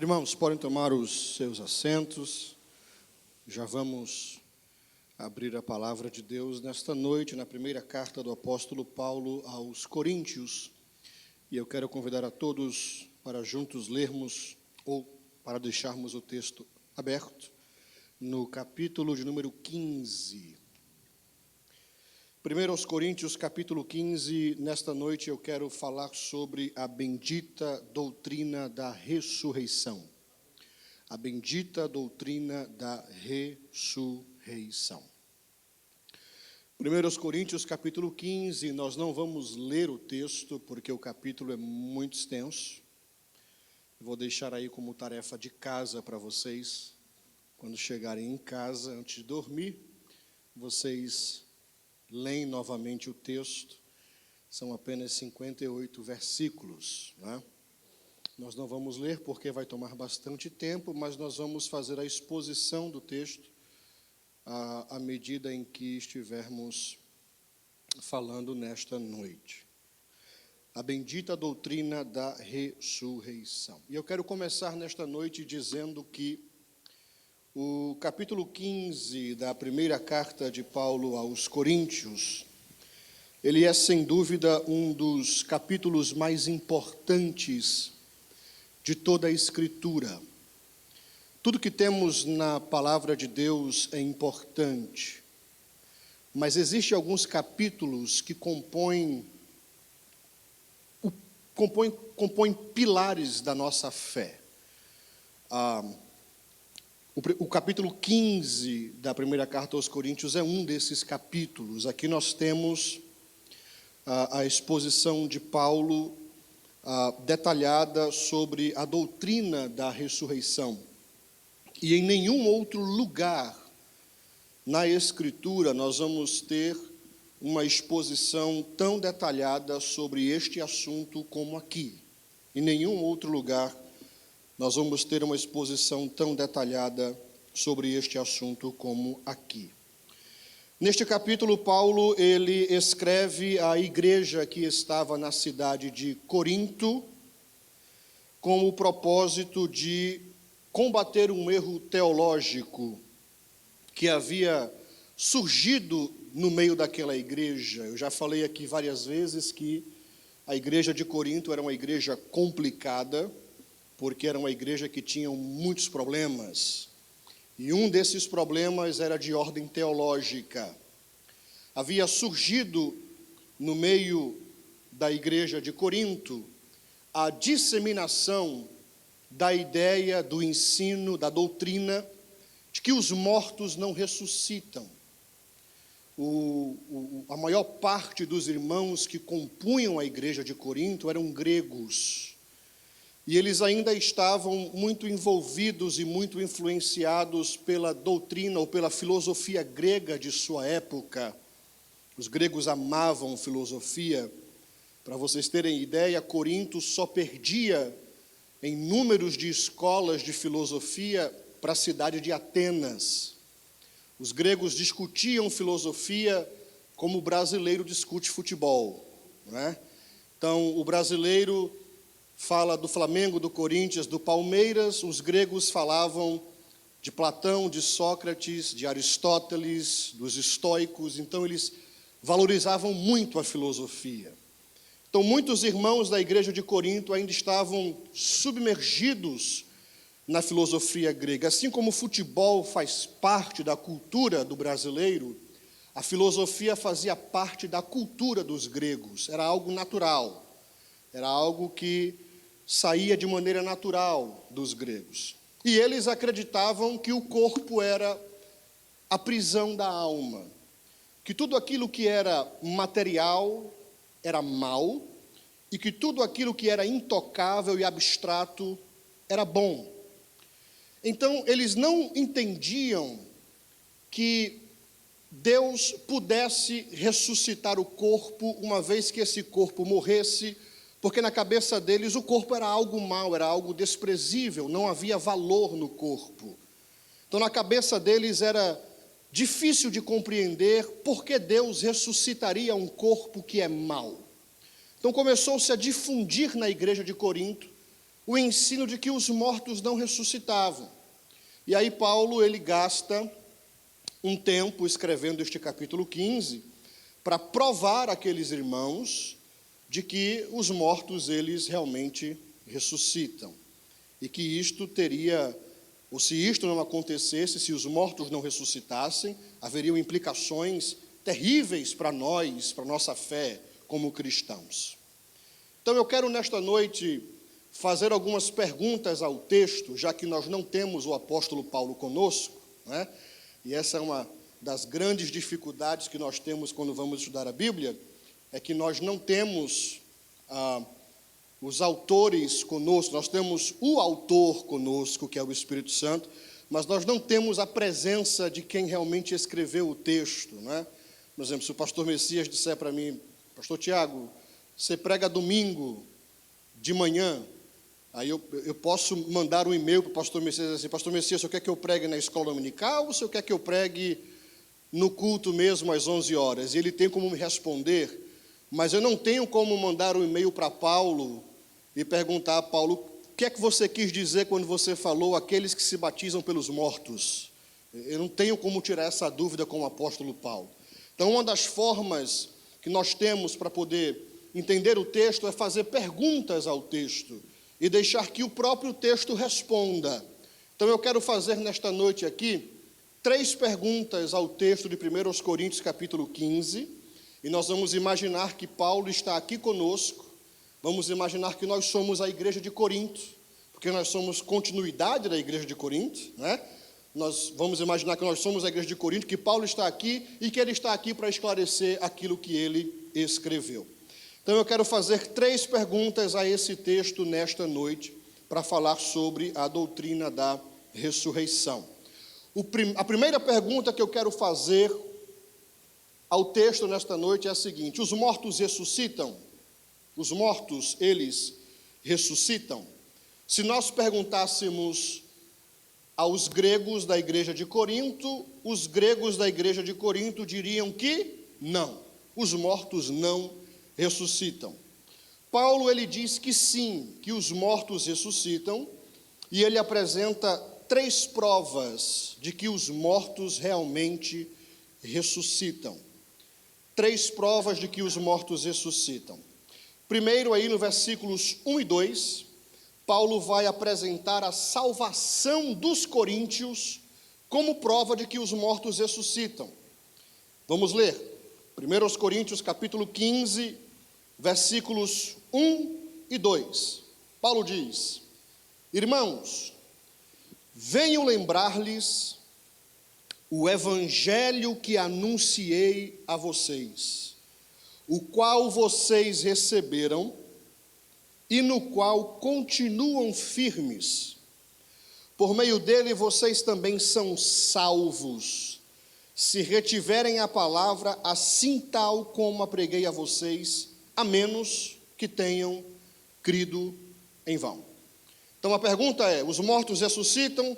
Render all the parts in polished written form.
Irmãos, podem tomar os seus assentos. Já vamos abrir a palavra de Deus nesta noite, na primeira carta do apóstolo Paulo aos Coríntios. E eu quero convidar a todos para juntos lermos, ou para deixarmos o texto aberto, no capítulo de número 15. 1 aos Coríntios, capítulo 15, nesta noite eu quero falar sobre a bendita doutrina da ressurreição. A bendita doutrina da ressurreição. 1 aos Coríntios, capítulo 15, nós não vamos ler o texto, porque o capítulo é muito extenso. Vou deixar aí como tarefa de casa para vocês, quando chegarem em casa, antes de dormir, vocês leem novamente o texto. São apenas 58 versículos, né? Nós não vamos ler porque vai tomar bastante tempo, mas nós vamos fazer a exposição do texto à medida em que estivermos falando nesta noite. A bendita doutrina da ressurreição. E eu quero começar nesta noite dizendo que o capítulo 15 da primeira carta de Paulo aos Coríntios, ele é sem dúvida um dos capítulos mais importantes de toda a Escritura. Tudo que temos na palavra de Deus é importante, mas existem alguns capítulos que compõem pilares da nossa fé. O capítulo 15 da primeira carta aos Coríntios é um desses capítulos. Aqui nós temos a exposição de Paulo detalhada sobre a doutrina da ressurreição. E em nenhum outro lugar na Escritura nós vamos ter uma exposição tão detalhada sobre este assunto como aqui. Em nenhum outro lugar nós vamos ter uma exposição tão detalhada sobre este assunto como aqui. Neste capítulo, Paulo, ele escreve à igreja que estava na cidade de Corinto, com o propósito de combater um erro teológico que havia surgido no meio daquela igreja. Eu já falei aqui várias vezes que a igreja de Corinto era uma igreja complicada, porque era uma igreja que tinha muitos problemas. E um desses problemas era de ordem teológica. Havia surgido no meio da igreja de Corinto a disseminação da ideia, do ensino, da doutrina de que os mortos não ressuscitam. A maior parte dos irmãos que compunham a igreja de Corinto eram gregos. E eles ainda estavam muito envolvidos e muito influenciados pela doutrina ou pela filosofia grega de sua época. Os gregos amavam filosofia. Para vocês terem ideia, Corinto só perdia em números de escolas de filosofia para a cidade de Atenas. Os gregos discutiam filosofia como o brasileiro discute futebol, não é? Então, o brasileiro fala do Flamengo, do Corinthians, do Palmeiras. Os gregos falavam de Platão, de Sócrates, de Aristóteles, dos estoicos. Então, eles valorizavam muito a filosofia. Então, muitos irmãos da igreja de Corinto ainda estavam submergidos na filosofia grega. Assim como o futebol faz parte da cultura do brasileiro, a filosofia fazia parte da cultura dos gregos. Era algo natural. Era algo que saía de maneira natural dos gregos. E eles acreditavam que o corpo era a prisão da alma, que tudo aquilo que era material era mal, e que tudo aquilo que era intocável e abstrato era bom. Então, eles não entendiam que Deus pudesse ressuscitar o corpo uma vez que esse corpo morresse, porque na cabeça deles o corpo era algo mau, era algo desprezível, não havia valor no corpo. Então, na cabeça deles era difícil de compreender por que Deus ressuscitaria um corpo que é mau. Então, começou-se a difundir na igreja de Corinto o ensino de que os mortos não ressuscitavam. E aí Paulo, ele gasta um tempo escrevendo este capítulo 15 para provar àqueles irmãos de que os mortos, eles realmente ressuscitam. E que isto teria, ou se isto não acontecesse, se os mortos não ressuscitassem, haveriam implicações terríveis para nós, para nossa fé como cristãos. Então eu quero nesta noite fazer algumas perguntas ao texto, já que nós não temos o apóstolo Paulo conosco, né? E essa é uma das grandes dificuldades que nós temos quando vamos estudar a Bíblia, é que nós não temos os autores conosco, nós temos o autor conosco, que é o Espírito Santo, mas nós não temos a presença de quem realmente escreveu o texto, né? Por exemplo, se o pastor Messias disser para mim, pastor Tiago, você prega domingo de manhã, aí eu posso mandar um e-mail para o pastor Messias assim, pastor Messias, você quer que eu pregue na escola dominical ou você quer que eu pregue no culto mesmo às 11 horas? E ele tem como me responder, mas eu não tenho como mandar um e-mail para Paulo e perguntar a Paulo, o que é que você quis dizer quando você falou aqueles que se batizam pelos mortos? Eu não tenho como tirar essa dúvida com o apóstolo Paulo. Então, uma das formas que nós temos para poder entender o texto é fazer perguntas ao texto e deixar que o próprio texto responda. Então, eu quero fazer nesta noite aqui 3 perguntas ao texto de 1 Coríntios, capítulo 15, e nós vamos imaginar que Paulo está aqui conosco, vamos imaginar que nós somos a igreja de Corinto, porque nós somos continuidade da igreja de Corinto, né? Nós vamos imaginar que nós somos a igreja de Corinto, que Paulo está aqui e que ele está aqui para esclarecer aquilo que ele escreveu. Então eu quero fazer 3 perguntas a esse texto nesta noite, para falar sobre a doutrina da ressurreição. A primeira pergunta que eu quero fazer ao texto nesta noite é a seguinte: os mortos ressuscitam? Os mortos, eles ressuscitam? Se nós perguntássemos aos gregos da igreja de Corinto, os gregos da igreja de Corinto diriam que não, os mortos não ressuscitam. Paulo, ele diz que sim, que os mortos ressuscitam, e ele apresenta 3 provas de que os mortos realmente ressuscitam. 3 provas de que os mortos ressuscitam. Primeiro, aí no versículos 1 e 2, Paulo vai apresentar a salvação dos coríntios como prova de que os mortos ressuscitam. Vamos ler. 1 Coríntios, capítulo 15, versículos 1 e 2. Paulo diz: irmãos, venho lembrar-lhes o evangelho que anunciei a vocês, o qual vocês receberam e no qual continuam firmes. Por meio dele vocês também são salvos, se retiverem a palavra assim tal como a preguei a vocês, a menos que tenham crido em vão. Então a pergunta é: os mortos ressuscitam?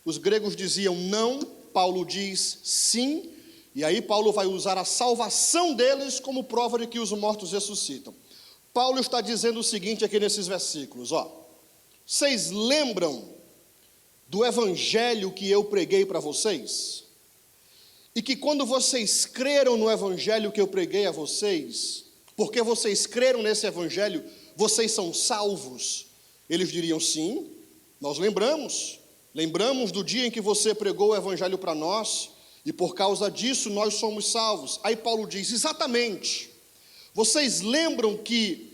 Os gregos diziam não, Paulo diz sim, e aí Paulo vai usar a salvação deles como prova de que os mortos ressuscitam. Paulo está dizendo o seguinte aqui nesses versículos, vocês lembram do evangelho que eu preguei para vocês? E que quando vocês creram no evangelho que eu preguei a vocês, porque vocês creram nesse evangelho, vocês são salvos? Eles diriam sim, nós lembramos do dia em que você pregou o evangelho para nós, e por causa disso nós somos salvos. Aí Paulo diz, exatamente. Vocês lembram que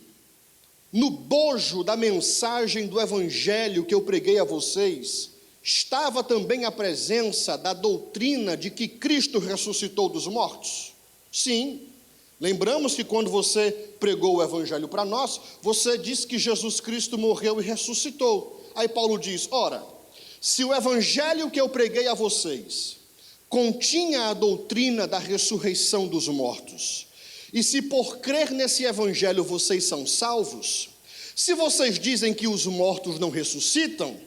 no bojo da mensagem do evangelho que eu preguei a vocês, estava também a presença da doutrina de que Cristo ressuscitou dos mortos? Sim. Lembramos que quando você pregou o evangelho para nós, você disse que Jesus Cristo morreu e ressuscitou. Aí Paulo diz, ora, se o evangelho que eu preguei a vocês continha a doutrina da ressurreição dos mortos, e se por crer nesse evangelho vocês são salvos, se vocês dizem que os mortos não ressuscitam,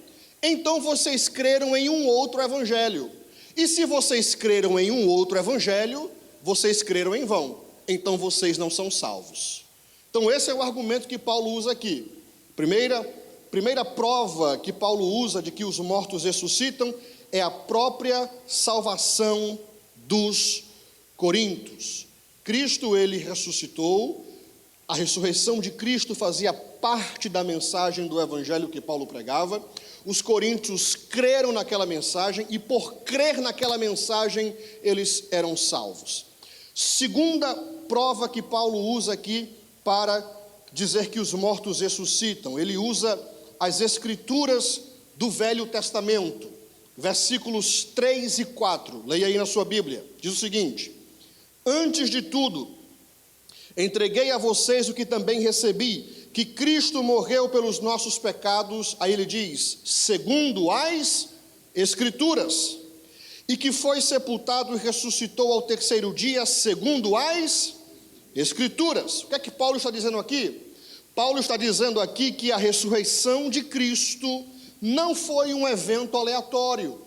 então vocês creram em um outro evangelho. E se vocês creram em um outro evangelho, vocês creram em vão. Então vocês não são salvos. Então esse é o argumento que Paulo usa aqui. primeira prova que Paulo usa de que os mortos ressuscitam é a própria salvação dos coríntios. Cristo, ele ressuscitou, a ressurreição de Cristo fazia parte da mensagem do evangelho que Paulo pregava. Os coríntios creram naquela mensagem e por crer naquela mensagem eles eram salvos. Segunda prova que Paulo usa aqui para dizer que os mortos ressuscitam, ele usa as escrituras do Velho Testamento, versículos 3 e 4, leia aí na sua Bíblia, diz o seguinte: antes de tudo, entreguei a vocês o que também recebi, que Cristo morreu pelos nossos pecados, aí ele diz, segundo as Escrituras, e que foi sepultado e ressuscitou ao terceiro dia, segundo as Escrituras. O que é que Paulo está dizendo aqui? Paulo está dizendo aqui que a ressurreição de Cristo não foi um evento aleatório.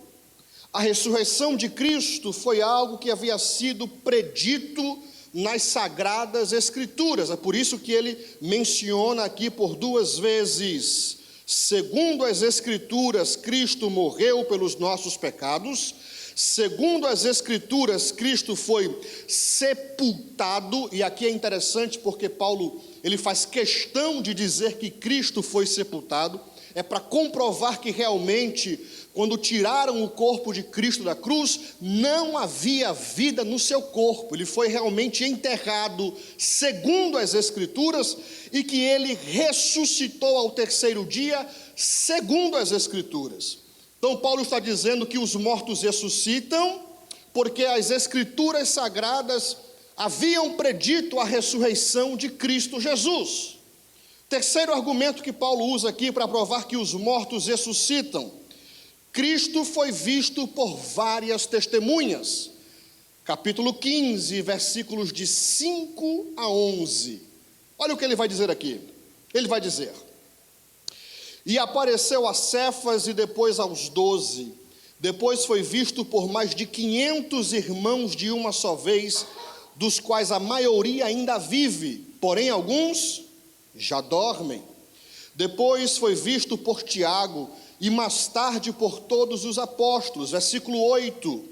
A ressurreição de Cristo foi algo que havia sido predito nas Sagradas Escrituras. É por isso que ele menciona aqui por duas vezes: segundo as Escrituras, Cristo morreu pelos nossos pecados. Segundo as Escrituras, Cristo foi sepultado. E aqui é interessante porque Paulo, ele faz questão de dizer que Cristo foi sepultado. É para comprovar que realmente, quando tiraram o corpo de Cristo da cruz, não havia vida no seu corpo. Ele foi realmente enterrado segundo as Escrituras e que ele ressuscitou ao terceiro dia segundo as Escrituras. Então Paulo está dizendo que os mortos ressuscitam porque as Escrituras sagradas haviam predito a ressurreição de Cristo Jesus. Terceiro argumento que Paulo usa aqui para provar que os mortos ressuscitam: Cristo foi visto por várias testemunhas. Capítulo 15, versículos de 5 a 11. Olha o que ele vai dizer aqui. Ele vai dizer: e apareceu a Cefas e depois aos 12. Depois foi visto por mais de 500 irmãos de uma só vez, dos quais a maioria ainda vive, porém alguns já dormem. Depois foi visto por Tiago e mais tarde por todos os apóstolos. Versículo 8.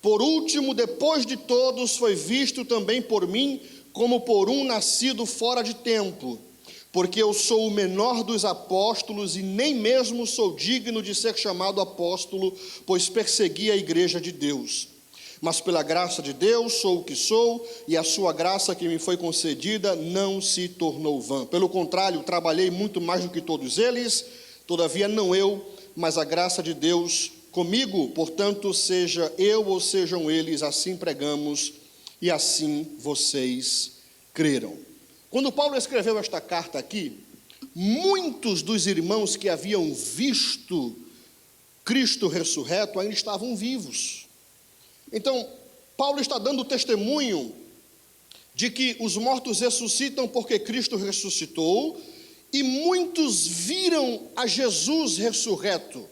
Por último, depois de todos, foi visto também por mim, como por um nascido fora de tempo, porque eu sou o menor dos apóstolos e nem mesmo sou digno de ser chamado apóstolo, pois persegui a igreja de Deus. Mas pela graça de Deus sou o que sou, e a sua graça que me foi concedida não se tornou vã. Pelo contrário, trabalhei muito mais do que todos eles, todavia não eu, mas a graça de Deus comigo. Portanto, seja eu ou sejam eles, assim pregamos e assim vocês creram. Quando Paulo escreveu esta carta aqui, muitos dos irmãos que haviam visto Cristo ressurreto ainda estavam vivos. Então, Paulo está dando testemunho de que os mortos ressuscitam porque Cristo ressuscitou, e muitos viram a Jesus ressurreto.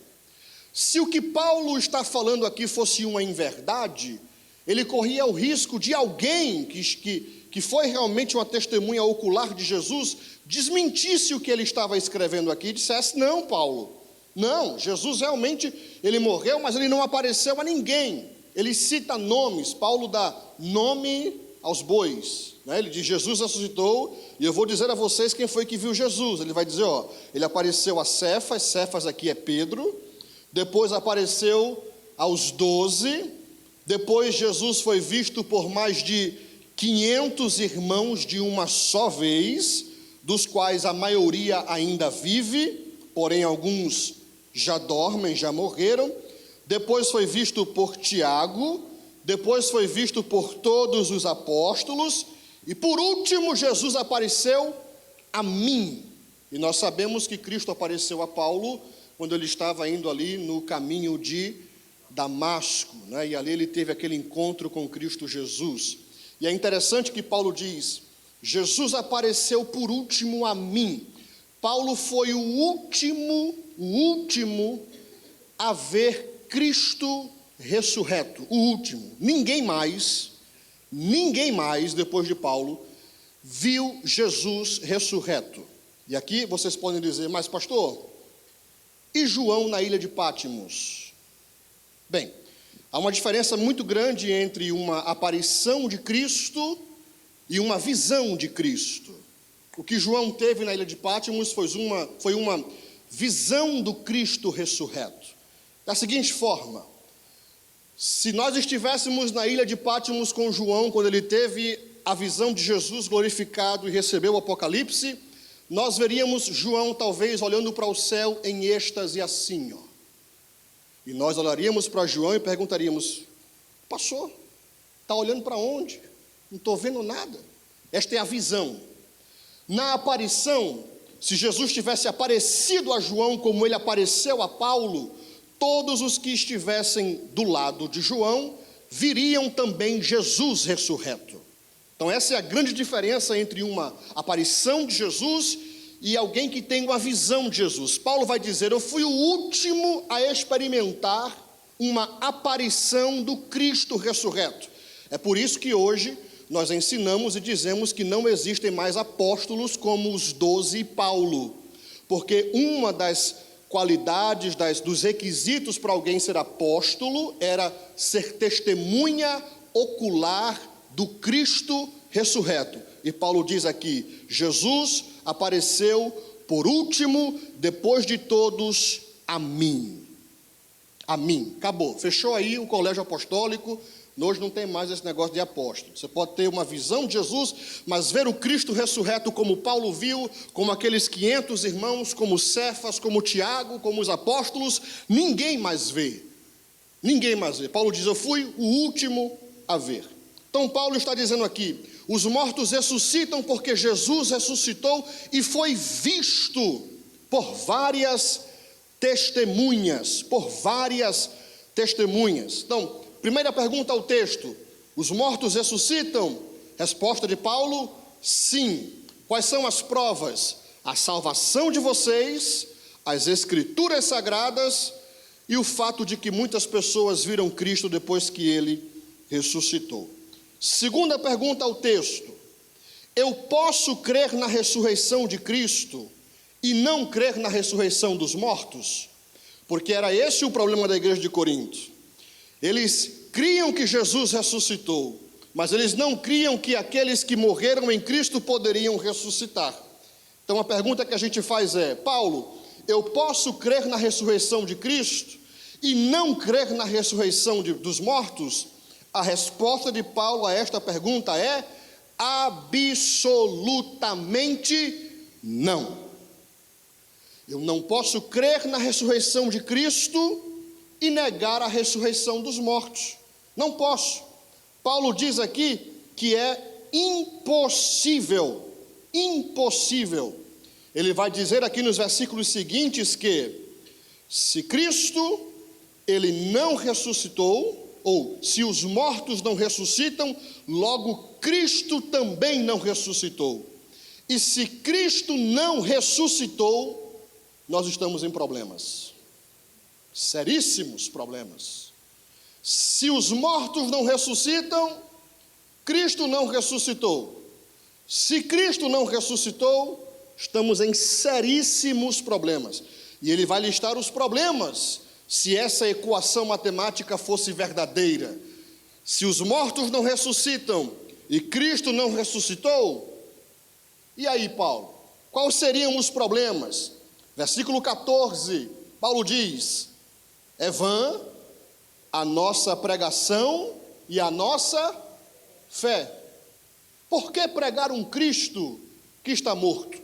Se o que Paulo está falando aqui fosse uma inverdade, ele corria o risco de alguém que foi realmente uma testemunha ocular de Jesus, desmentisse o que ele estava escrevendo aqui e dissesse: não, Paulo, não, Jesus realmente, ele morreu, mas ele não apareceu a ninguém. Ele cita nomes, Paulo dá nome aos bois, né? Ele diz: Jesus ressuscitou, e eu vou dizer a vocês quem foi que viu Jesus. Ele vai dizer, ele apareceu a Cefas, Cefas aqui é Pedro, depois apareceu aos 12, depois Jesus foi visto por mais de 500 irmãos de uma só vez, dos quais a maioria ainda vive, porém alguns já dormem, já morreram. Depois foi visto por Tiago, depois foi visto por todos os apóstolos, e por último Jesus apareceu a mim. E nós sabemos que Cristo apareceu a Paulo quando ele estava indo ali no caminho de Damasco, né? E ali ele teve aquele encontro com Cristo Jesus. E é interessante que Paulo diz: Jesus apareceu por último a mim. Paulo foi o último a ver Cristo ressurreto, o último. Ninguém mais, depois de Paulo, viu Jesus ressurreto. E aqui vocês podem dizer: mas pastor, e João na ilha de Pátimos? Bem, há uma diferença muito grande entre uma aparição de Cristo e uma visão de Cristo. O que João teve na ilha de Pátimos foi uma visão do Cristo ressurreto. Da seguinte forma: se nós estivéssemos na ilha de Pátimos com João, quando ele teve a visão de Jesus glorificado e recebeu o Apocalipse, nós veríamos João talvez olhando para o céu em êxtase assim, ó. E nós olharíamos para João e perguntaríamos: pastor, está olhando para onde? Não estou vendo nada. Esta é a visão. Na aparição, se Jesus tivesse aparecido a João como ele apareceu a Paulo, todos os que estivessem do lado de João viriam também Jesus ressurreto. Então essa é a grande diferença entre uma aparição de Jesus e alguém que tem uma visão de Jesus. Paulo vai dizer: eu fui o último a experimentar uma aparição do Cristo ressurreto. É por isso que hoje nós ensinamos e dizemos que não existem mais apóstolos como os 12 e Paulo, porque uma das qualidades, dos requisitos para alguém ser apóstolo era ser testemunha ocular do Cristo ressurreto. E Paulo diz aqui: Jesus apareceu por último, depois de todos, a mim. A mim. Acabou. Fechou aí o colégio apostólico. Hoje não tem mais esse negócio de apóstolo. Você pode ter uma visão de Jesus, mas ver o Cristo ressurreto como Paulo viu, como aqueles 500 irmãos, como Cefas, como Tiago, como os apóstolos, ninguém mais vê. Ninguém mais vê. Paulo diz: eu fui o último a ver. Então Paulo está dizendo aqui: os mortos ressuscitam porque Jesus ressuscitou e foi visto por várias testemunhas. Por várias testemunhas. Então, primeira pergunta ao texto: os mortos ressuscitam? Resposta de Paulo: sim. Quais são as provas? A salvação de vocês, as escrituras sagradas e o fato de que muitas pessoas viram Cristo depois que ele ressuscitou. Segunda pergunta ao texto: eu posso crer na ressurreição de Cristo e não crer na ressurreição dos mortos? Porque era esse o problema da igreja de Corinto. Eles criam que Jesus ressuscitou, mas eles não criam que aqueles que morreram em Cristo poderiam ressuscitar. Então a pergunta que a gente faz é: Paulo, eu posso crer na ressurreição de Cristo e não crer na ressurreição dos mortos? A resposta de Paulo a esta pergunta é: absolutamente não. Eu não posso crer na ressurreição de Cristo e negar a ressurreição dos mortos. Não posso. Paulo diz aqui que é impossível. Impossível. Ele vai dizer aqui nos versículos seguintes que se Cristo, ele não ressuscitou, ou se os mortos não ressuscitam, logo Cristo também não ressuscitou. E se Cristo não ressuscitou, nós estamos em problemas. Seríssimos problemas. Se os mortos não ressuscitam, Cristo não ressuscitou. Se Cristo não ressuscitou, estamos em seríssimos problemas. E ele vai listar os problemas, se essa equação matemática fosse verdadeira. Se os mortos não ressuscitam e Cristo não ressuscitou, e aí, Paulo? Quais seriam os problemas? Versículo 14, Paulo diz: é vã a nossa pregação e a nossa fé. Por que pregar um Cristo que está morto?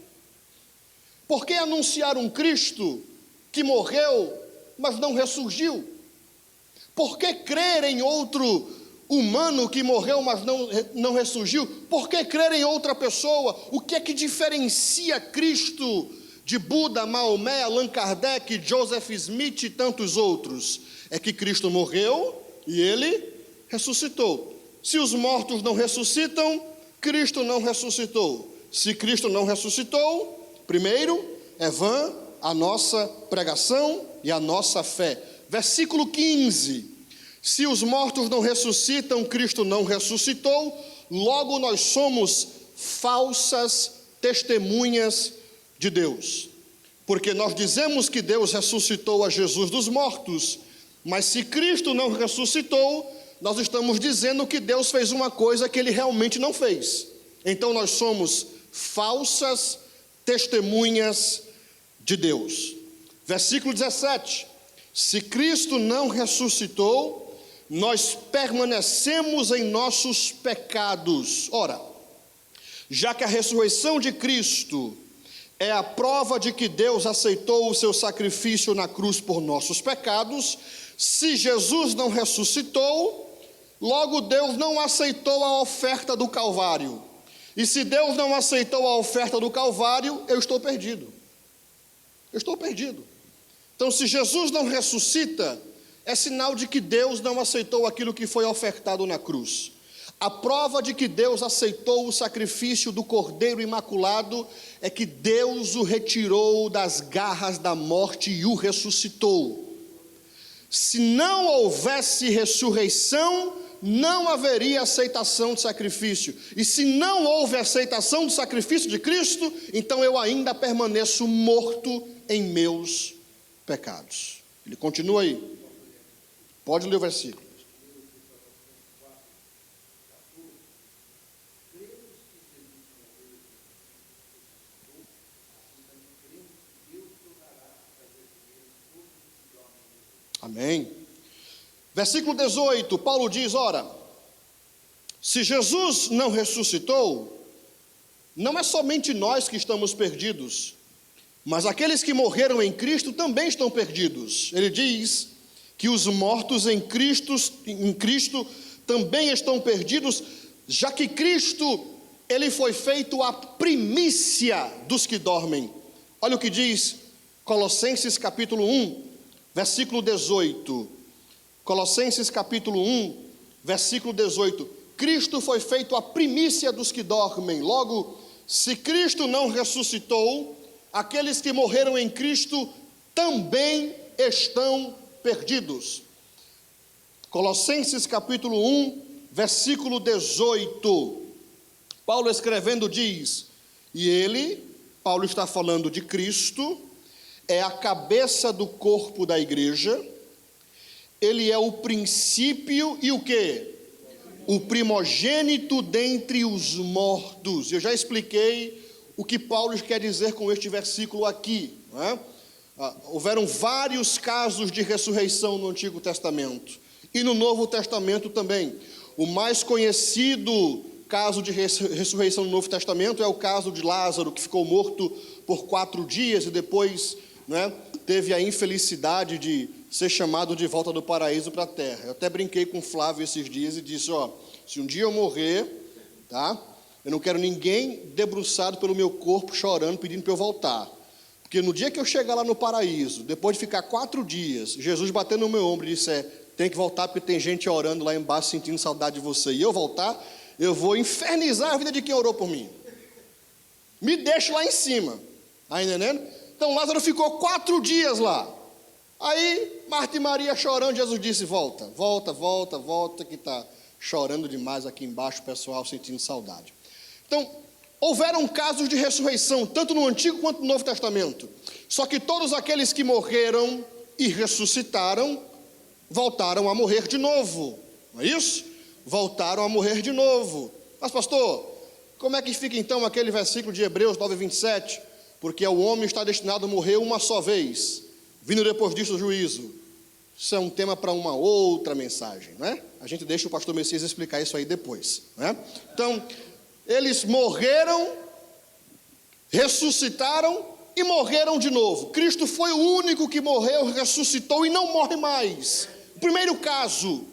Por que anunciar um Cristo que morreu, mas não ressurgiu? Por que crer em outro humano que morreu, mas não ressurgiu? Por que crer em outra pessoa? O que é que diferencia Cristo de Buda, Maomé, Allan Kardec, Joseph Smith e tantos outros? É que Cristo morreu e ele ressuscitou. Se os mortos não ressuscitam, Cristo não ressuscitou. Se Cristo não ressuscitou, primeiro, é vã a nossa pregação e a nossa fé. Versículo 15: se os mortos não ressuscitam, Cristo não ressuscitou, logo nós somos falsas testemunhas de Deus. Porque nós dizemos que Deus ressuscitou a Jesus dos mortos, mas se Cristo não ressuscitou, nós estamos dizendo que Deus fez uma coisa que Ele realmente não fez. Então nós somos falsas testemunhas de Deus. Versículo 17: se Cristo não ressuscitou, nós permanecemos em nossos pecados. Ora, já que a ressurreição de Cristo é a prova de que Deus aceitou o seu sacrifício na cruz por nossos pecados, se Jesus não ressuscitou, logo Deus não aceitou a oferta do Calvário. E se Deus não aceitou a oferta do Calvário, eu estou perdido. Eu estou perdido. Então, se Jesus não ressuscita, é sinal de que Deus não aceitou aquilo que foi ofertado na cruz. A prova de que Deus aceitou o sacrifício do Cordeiro Imaculado é que Deus o retirou das garras da morte e o ressuscitou. Se não houvesse ressurreição, não haveria aceitação de sacrifício. E se não houve aceitação do sacrifício de Cristo, então eu ainda permaneço morto em meus pecados. Ele continua aí. Pode ler o versículo. Amém. Versículo 18, Paulo diz, ora, se Jesus não ressuscitou, não é somente nós que estamos perdidos, mas aqueles que morreram em Cristo também estão perdidos. Ele diz que os mortos em Cristo também estão perdidos, já que Cristo, ele foi feito a primícia dos que dormem. Olha o que diz Colossenses capítulo 1, versículo 18. Colossenses capítulo 1, versículo 18. Cristo foi feito a primícia dos que dormem. Logo, se Cristo não ressuscitou, aqueles que morreram em Cristo também estão perdidos. Colossenses capítulo 1, versículo 18. Paulo escrevendo diz, e ele, Paulo está falando de Cristo, é a cabeça do corpo da igreja, ele é o princípio e o quê? O primogênito dentre os mortos. Eu já expliquei o que Paulo quer dizer com este versículo aqui, não é? Houveram vários casos de ressurreição no Antigo Testamento e no Novo Testamento também. O mais conhecido caso de ressurreição no Novo Testamento é o caso de Lázaro, que ficou morto por 4 dias e depois, né, teve a infelicidade de ser chamado de volta do paraíso para a terra. Eu até brinquei com o Flávio esses dias e disse, se um dia eu morrer, tá, eu não quero ninguém debruçado pelo meu corpo, chorando, pedindo para eu voltar. Porque no dia que eu chegar lá no paraíso, depois de ficar 4 dias, Jesus batendo no meu ombro e disser, tem que voltar porque tem gente orando lá embaixo, sentindo saudade de você, e eu voltar, eu vou infernizar a vida de quem orou por mim. Me deixa lá em cima. Está entendendo? Então Lázaro ficou 4 dias lá. Aí Marta e Maria chorando, Jesus disse, volta, que está chorando demais aqui embaixo, o pessoal sentindo saudade. Então, houveram casos de ressurreição, tanto no Antigo quanto no Novo Testamento. Só que todos aqueles que morreram e ressuscitaram, voltaram a morrer de novo. Não é isso? Voltaram a morrer de novo. Mas pastor, como é que fica então aquele versículo de Hebreus 9:27? Porque o homem está destinado a morrer uma só vez, vindo depois disso o juízo. Isso é um tema para uma outra mensagem, né? A gente deixa o pastor Messias explicar isso aí depois, né? Então, eles morreram, ressuscitaram e morreram de novo. Cristo foi o único que morreu, ressuscitou e não morre mais. Primeiro caso.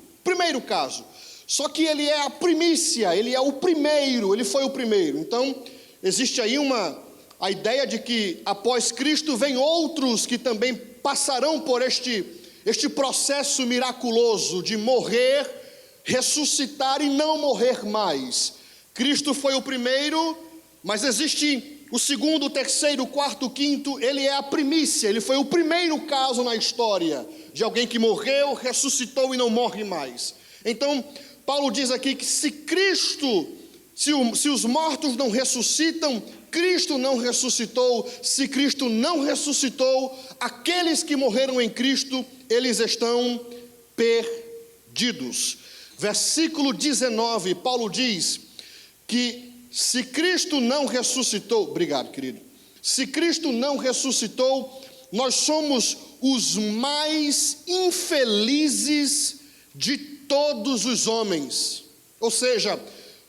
Só que ele é a primícia, ele é o primeiro, ele foi o primeiro. Então, existe aí a ideia de que após Cristo vem outros que também passarão por este processo miraculoso de morrer, ressuscitar e não morrer mais. Cristo foi o primeiro, mas existe o segundo, o terceiro, o quarto, o quinto, ele é a primícia, ele foi o primeiro caso na história de alguém que morreu, ressuscitou e não morre mais. Então, Paulo diz aqui que se Cristo Se os mortos não ressuscitam, Cristo não ressuscitou. Se Cristo não ressuscitou, aqueles que morreram em Cristo, eles estão perdidos. Versículo 19, Paulo diz que se Cristo não ressuscitou, obrigado, querido. Se Cristo não ressuscitou, nós somos os mais infelizes de todos os homens. Ou seja,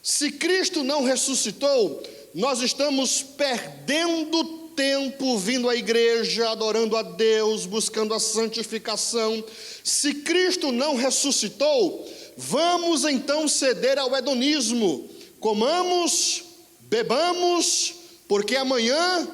se Cristo não ressuscitou, nós estamos perdendo tempo vindo à igreja, adorando a Deus, buscando a santificação. Se Cristo não ressuscitou, vamos então ceder ao hedonismo. Comamos, bebamos, porque amanhã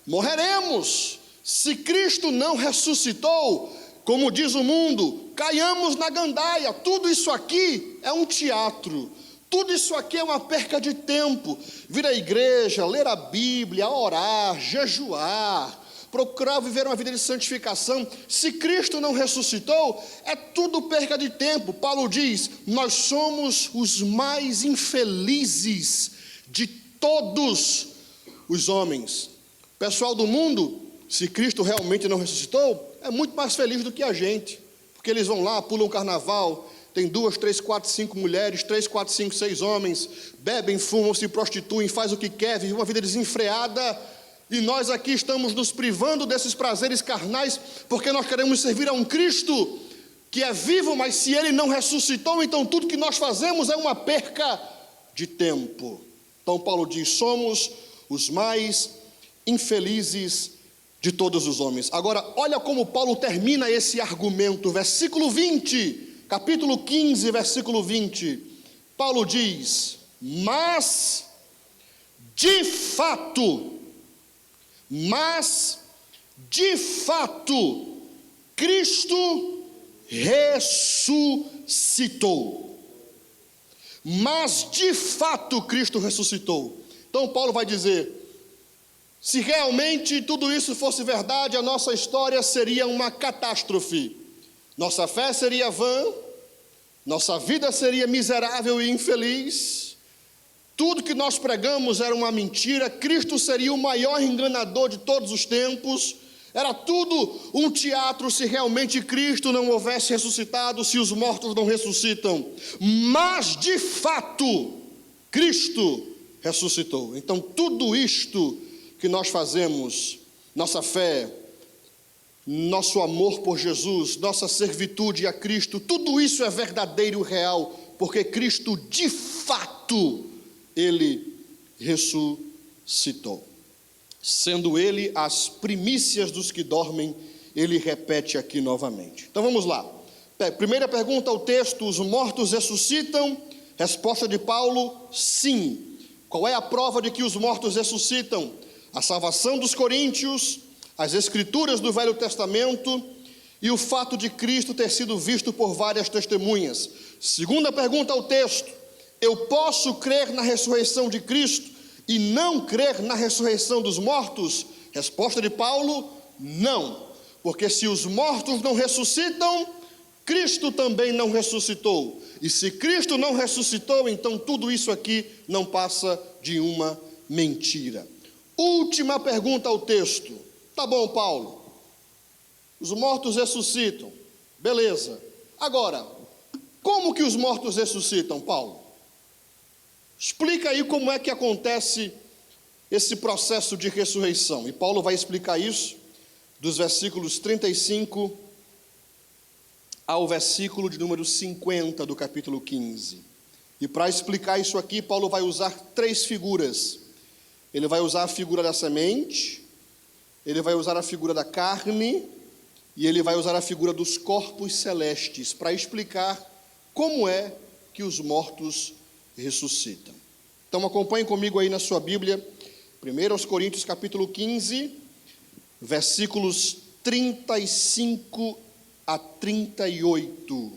morreremos. Se Cristo não ressuscitou, como diz o mundo, caiamos na gandaia. Tudo isso aqui é um teatro. Tudo isso aqui é uma perca de tempo. Vir à igreja, ler a Bíblia, orar, jejuar, procurar viver uma vida de santificação. Se Cristo não ressuscitou, é tudo perca de tempo. Paulo diz, nós somos os mais infelizes de todos os homens. Pessoal do mundo, se Cristo realmente não ressuscitou, é muito mais feliz do que a gente, porque eles vão lá, pulam carnaval, tem 2, 3, 4, 5 mulheres, 3, 4, 5, 6 homens, bebem, fumam, se prostituem, faz o que quer, vivem uma vida desenfreada, e nós aqui estamos nos privando desses prazeres carnais, porque nós queremos servir a um Cristo que é vivo, mas se Ele não ressuscitou, então tudo que nós fazemos é uma perca de tempo. Então Paulo diz, somos os mais infelizes de todos os homens. Agora, olha como Paulo termina esse argumento, versículo 20, capítulo 15, versículo 20, Paulo diz, mas de fato, Cristo ressuscitou. Mas de fato Cristo ressuscitou. Então Paulo vai dizer, se realmente tudo isso fosse verdade, a nossa história seria uma catástrofe. Nossa fé seria vã, nossa vida seria miserável e infeliz. Tudo que nós pregamos era uma mentira. Cristo seria o maior enganador de todos os tempos. Era tudo um teatro se realmente Cristo não houvesse ressuscitado, se os mortos não ressuscitam. Mas, de fato, Cristo ressuscitou. Então, tudo isto que nós fazemos, nossa fé, nosso amor por Jesus, nossa servitude a Cristo, tudo isso é verdadeiro e real, porque Cristo, de fato, Ele ressuscitou. Sendo Ele as primícias dos que dormem, Ele repete aqui novamente. Então vamos lá. Primeira pergunta ao texto, os mortos ressuscitam? Resposta de Paulo, sim. Qual é a prova de que os mortos ressuscitam? A salvação dos coríntios, as escrituras do Velho Testamento e o fato de Cristo ter sido visto por várias testemunhas. Segunda pergunta ao texto, eu posso crer na ressurreição de Cristo e não crer na ressurreição dos mortos? Resposta de Paulo, não. Porque se os mortos não ressuscitam, Cristo também não ressuscitou. E se Cristo não ressuscitou, então tudo isso aqui não passa de uma mentira. Última pergunta ao texto. Tá bom, Paulo. Os mortos ressuscitam. Beleza. Agora, como que os mortos ressuscitam, Paulo? Explica aí como é que acontece esse processo de ressurreição. E Paulo vai explicar isso dos versículos 35 ao versículo de número 50 do capítulo 15. E para explicar isso aqui, Paulo vai usar 3 figuras. Ele vai usar a figura da semente, ele vai usar a figura da carne e ele vai usar a figura dos corpos celestes para explicar como é que os mortos ressuscitam. Então acompanhe comigo aí na sua Bíblia, 1 Coríntios capítulo 15, versículos 35 a 38.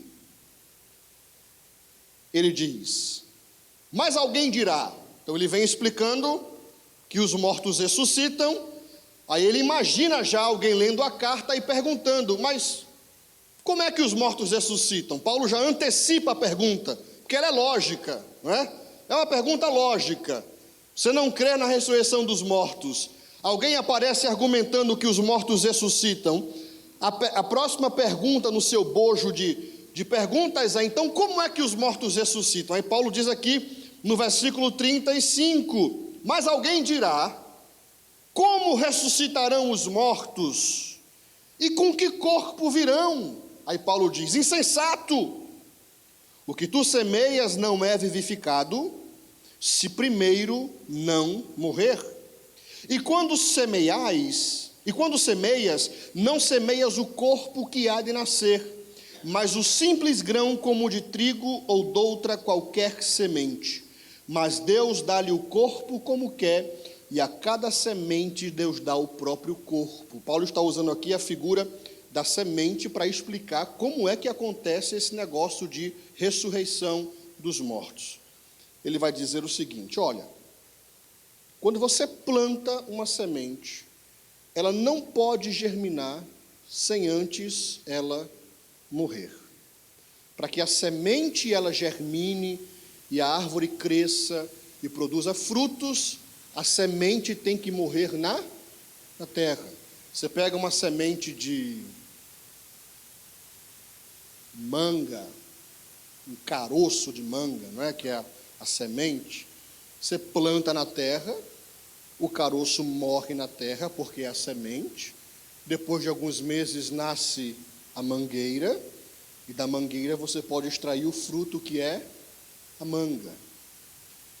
Ele diz, mas alguém dirá, então ele vem explicando que os mortos ressuscitam, aí ele imagina já alguém lendo a carta e perguntando, mas como é que os mortos ressuscitam? Paulo já antecipa a pergunta, porque ela é lógica, não é? É uma pergunta lógica. Você não crê na ressurreição dos mortos? Alguém aparece argumentando que os mortos ressuscitam. A próxima pergunta no seu bojo de perguntas é: então como é que os mortos ressuscitam? Aí Paulo diz aqui no versículo 35: mas alguém dirá: como ressuscitarão os mortos? E com que corpo virão? Aí Paulo diz: insensato! O que tu semeias não é vivificado, se primeiro não morrer. E quando semeias, não semeias o corpo que há de nascer, mas o simples grão como de trigo ou doutra qualquer semente. Mas Deus dá-lhe o corpo como quer, e a cada semente Deus dá o próprio corpo. Paulo está usando aqui a figura da semente para explicar como é que acontece esse negócio de ressurreição dos mortos. Ele vai dizer o seguinte: olha, quando você planta uma semente, ela não pode germinar sem antes ela morrer. Para que a semente ela germine e a árvore cresça e produza frutos, a semente tem que morrer na terra. Você pega uma semente de manga, um caroço de manga, não é? Que é a semente. Você planta na terra, o caroço morre na terra porque é a semente. Depois de alguns meses nasce a mangueira, e da mangueira você pode extrair o fruto que é a manga.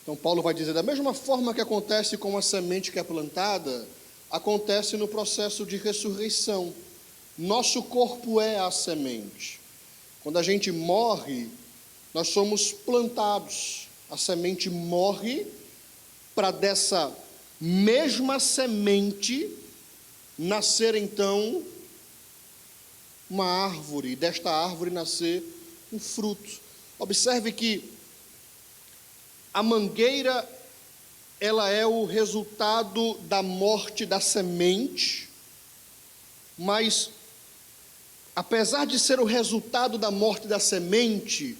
Então Paulo vai dizer, da mesma forma que acontece com a semente que é plantada, acontece no processo de ressurreição. Nosso corpo é a semente. Quando a gente morre, nós somos plantados. A semente morre para dessa mesma semente nascer então uma árvore, e desta árvore nascer um fruto. Observe que a mangueira, ela é o resultado da morte da semente, mas apesar de ser o resultado da morte da semente,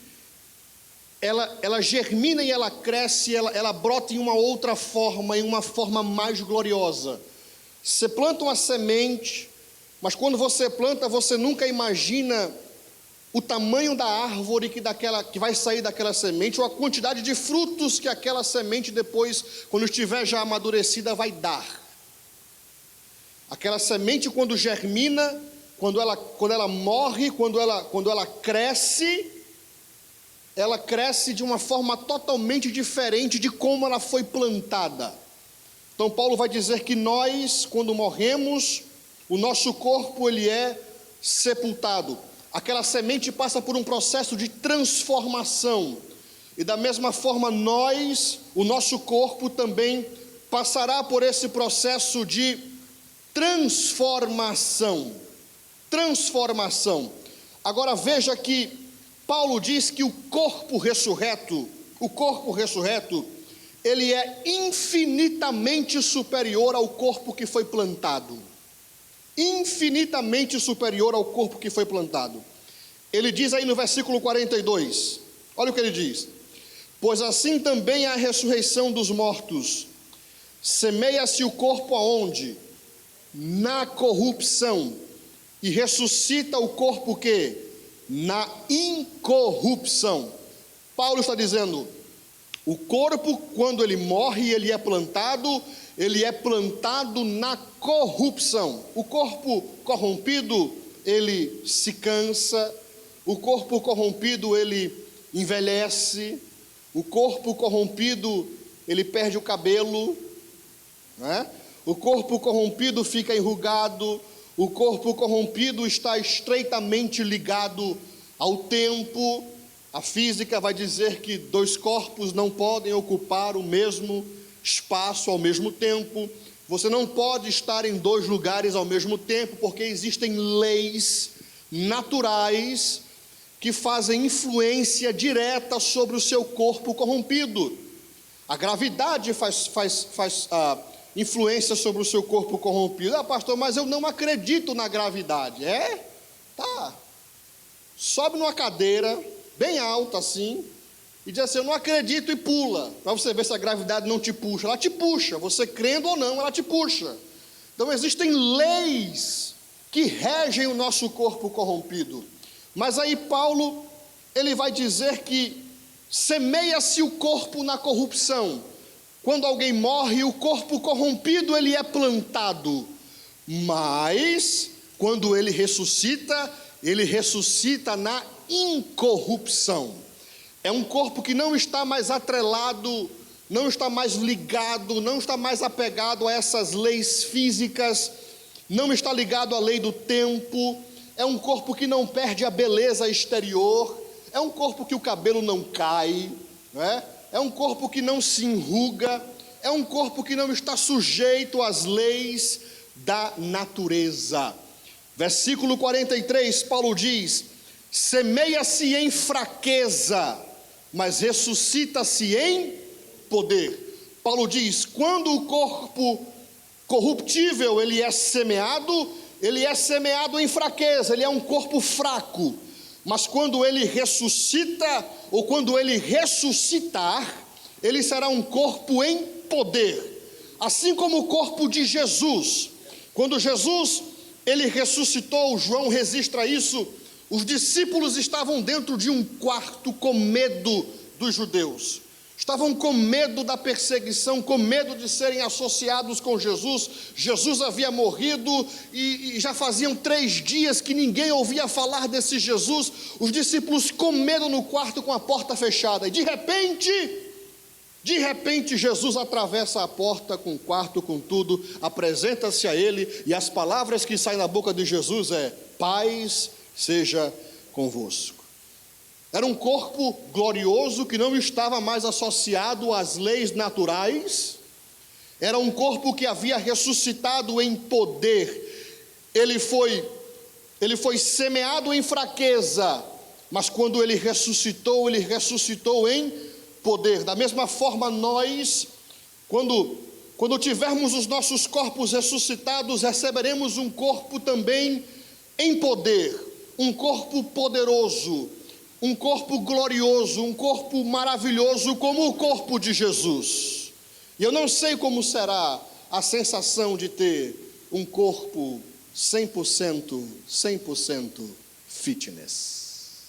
ela germina e ela cresce, ela brota em uma outra forma, em uma forma mais gloriosa. Você planta uma semente, mas quando você planta, você nunca imagina o tamanho da árvore que vai sair daquela semente, ou a quantidade de frutos que aquela semente depois, quando estiver já amadurecida, vai dar. Aquela semente, quando germina, quando ela morre, quando ela cresce de uma forma totalmente diferente de como ela foi plantada. Então Paulo vai dizer que nós, quando morremos, o nosso corpo ele é sepultado. Aquela semente passa por um processo de transformação. E da mesma forma o nosso corpo também passará por esse processo de transformação. Agora veja que Paulo diz que o corpo ressurreto, ele é infinitamente superior ao corpo que foi plantado. Infinitamente superior ao corpo que foi plantado. Ele diz aí no versículo 42, olha o que ele diz: pois assim também a ressurreição dos mortos, semeia-se o corpo aonde? Na corrupção, e ressuscita o corpo que? Na incorrupção. Paulo está dizendo, o corpo quando ele morre, ele é plantado na corrupção. O corpo corrompido, ele se cansa. O corpo corrompido, ele envelhece. O corpo corrompido, ele perde o cabelo, né? O corpo corrompido fica enrugado. O corpo corrompido está estreitamente ligado ao tempo. A física vai dizer que dois corpos não podem ocupar o mesmo espaço ao mesmo tempo. Você não pode estar em dois lugares ao mesmo tempo, porque existem leis naturais que fazem influência direta sobre o seu corpo corrompido. A gravidade faz influência sobre o seu corpo corrompido. Ah, pastor, mas eu não acredito na gravidade. Tá. Sobe numa cadeira bem alta assim, e diz assim: eu não acredito, e pula, para você ver se a gravidade não te puxa. Ela te puxa, você crendo ou não, ela te puxa. Então existem leis que regem o nosso corpo corrompido. Mas aí Paulo, ele vai dizer que semeia-se o corpo na corrupção. Quando alguém morre, o corpo corrompido ele é plantado. Mas quando ele ressuscita na incorrupção. É um corpo que não está mais atrelado, não está mais ligado, não está mais apegado a essas leis físicas, não está ligado à lei do tempo. É um corpo que não perde a beleza exterior, é um corpo que o cabelo não cai, não é? É um corpo que não se enruga, é um corpo que não está sujeito às leis da natureza. Versículo 43, Paulo diz: semeia-se em fraqueza, mas ressuscita-se em poder. Paulo diz: quando o corpo corruptível ele é semeado em fraqueza, ele é um corpo fraco. Mas quando ele ressuscita, ou quando ele ressuscitar, ele será um corpo em poder. Assim como o corpo de Jesus. Quando Jesus, ele ressuscitou, João registra isso, os discípulos estavam dentro de um quarto com medo dos judeus. Estavam com medo da perseguição, com medo de serem associados com Jesus. Jesus havia morrido e já faziam 3 dias que ninguém ouvia falar desse Jesus. Os discípulos com medo no quarto com a porta fechada. E de repente Jesus atravessa a porta com o quarto, com tudo, apresenta-se a ele e as palavras que saem da boca de Jesus é: paz seja convosco. Era um corpo glorioso que não estava mais associado às leis naturais. Era um corpo que havia ressuscitado em poder. Ele foi semeado em fraqueza, mas quando ele ressuscitou em poder. Da mesma forma nós, quando tivermos os nossos corpos ressuscitados, receberemos um corpo também em poder, um corpo poderoso, um corpo glorioso, um corpo maravilhoso como o corpo de Jesus. E eu não sei como será a sensação de ter um corpo 100% fitness,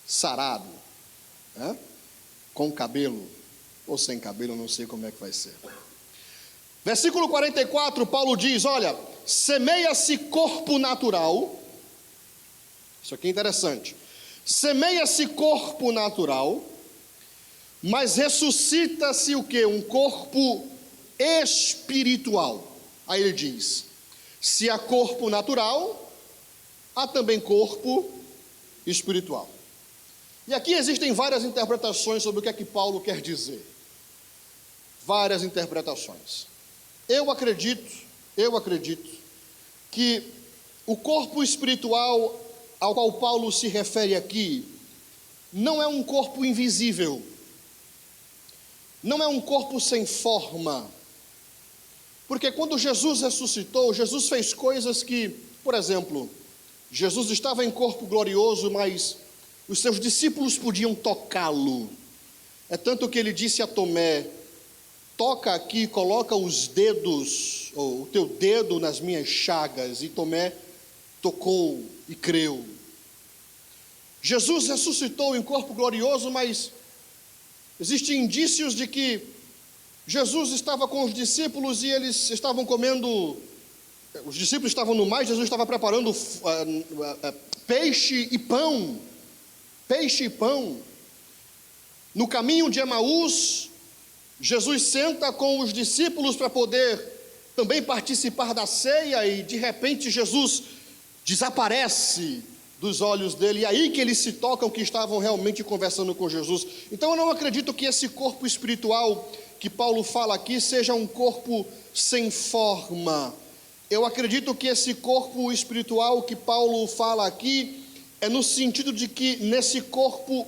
sarado, né? Com cabelo ou sem cabelo, não sei como é que vai ser. Versículo 44, Paulo diz: olha, semeia-se corpo natural. Isso aqui é interessante. Semeia-se corpo natural, mas ressuscita-se o quê? Um corpo espiritual. Aí ele diz: se há corpo natural, há também corpo espiritual. E aqui existem várias interpretações sobre o que é que Paulo quer dizer. Várias interpretações. Eu acredito que o corpo espiritual ao qual Paulo se refere aqui não é um corpo invisível, não é um corpo sem forma, porque quando Jesus ressuscitou, Jesus fez coisas que, por exemplo, Jesus estava em corpo glorioso, mas os seus discípulos podiam tocá-lo. É tanto que ele disse a Tomé: toca aqui, coloca os dedos, ou o teu dedo nas minhas chagas. E Tomé tocou e creu. Jesus ressuscitou em corpo glorioso, mas existem indícios de que Jesus estava com os discípulos e eles estavam comendo, os discípulos estavam no mar, Jesus estava preparando peixe e pão. No caminho de Emaús, Jesus senta com os discípulos para poder também participar da ceia e de repente Jesus desaparece dos olhos dele, e aí que eles se tocam que estavam realmente conversando com Jesus. Então eu não acredito que esse corpo espiritual que Paulo fala aqui seja um corpo sem forma. Eu acredito que esse corpo espiritual que Paulo fala aqui é no sentido de que nesse corpo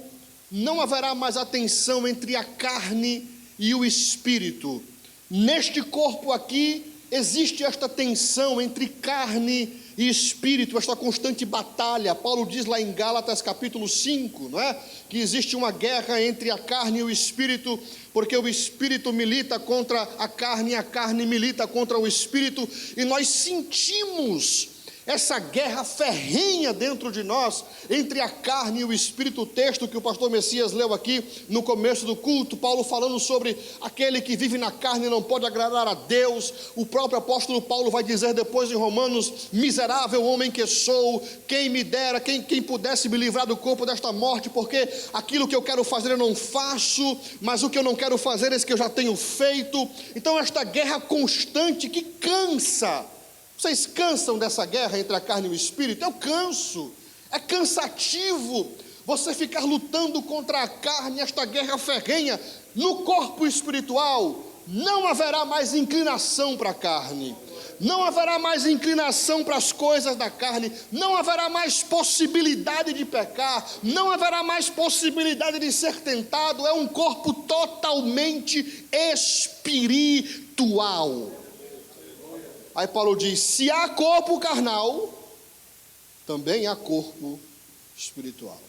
não haverá mais a tensão entre a carne e o espírito. Neste corpo aqui existe esta tensão entre carne e espírito, esta constante batalha. Paulo diz lá em Gálatas capítulo 5, não é? Que existe uma guerra entre a carne e o espírito, porque o espírito milita contra a carne e a carne milita contra o espírito, e nós sentimos essa guerra ferrenha dentro de nós, entre a carne e o espírito. O texto que o pastor Messias leu aqui no começo do culto, Paulo falando sobre aquele que vive na carne não pode agradar a Deus. O próprio apóstolo Paulo vai dizer depois em Romanos: miserável homem que sou, quem me dera, quem pudesse me livrar do corpo desta morte, porque aquilo que eu quero fazer eu não faço, mas o que eu não quero fazer é isso que eu já tenho feito. Então esta guerra constante que cansa. Vocês cansam dessa guerra entre a carne e o espírito? Eu canso, é cansativo você ficar lutando contra a carne, esta guerra ferrenha. No corpo espiritual não haverá mais inclinação para a carne, não haverá mais inclinação para as coisas da carne, não haverá mais possibilidade de pecar, não haverá mais possibilidade de ser tentado. É um corpo totalmente espiritual. Aí Paulo diz: se há corpo carnal, também há corpo espiritual.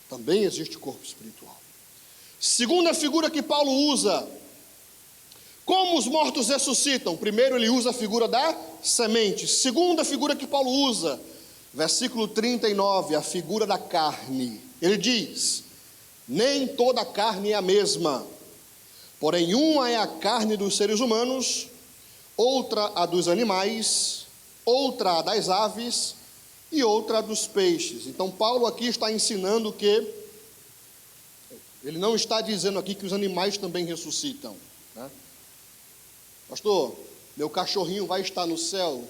Também existe corpo espiritual. Segunda figura que Paulo usa: como os mortos ressuscitam? Primeiro ele usa a figura da semente. Segunda figura que Paulo usa, versículo 39, a figura da carne. Ele diz: nem toda carne é a mesma, porém uma é a carne dos seres humanos, outra a dos animais, outra a das aves e outra a dos peixes. Então Paulo aqui está ensinando que, ele não está dizendo aqui que os animais também ressuscitam, né? Pastor, meu cachorrinho vai estar no céu?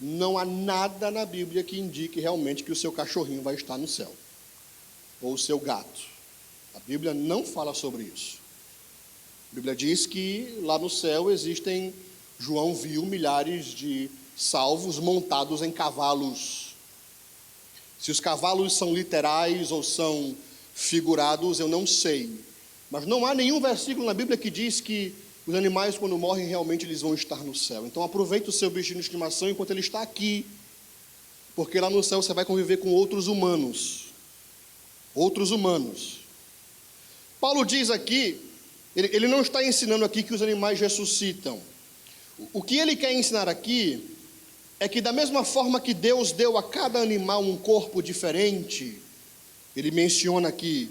Não há nada na Bíblia que indique realmente que o seu cachorrinho vai estar no céu, ou o seu gato. A Bíblia não fala sobre isso. A Bíblia diz que lá no céu existem, João viu milhares de salvos montados em cavalos. Se os cavalos são literais ou são figurados, eu não sei. Mas não há nenhum versículo na Bíblia que diz que os animais, quando morrem, realmente eles vão estar no céu. Então aproveite o seu bichinho de estimação enquanto ele está aqui, porque lá no céu você vai conviver com outros humanos. Outros humanos. Paulo diz aqui, ele não está ensinando aqui que os animais ressuscitam. O que ele quer ensinar aqui é que da mesma forma que Deus deu a cada animal um corpo diferente, ele menciona aqui,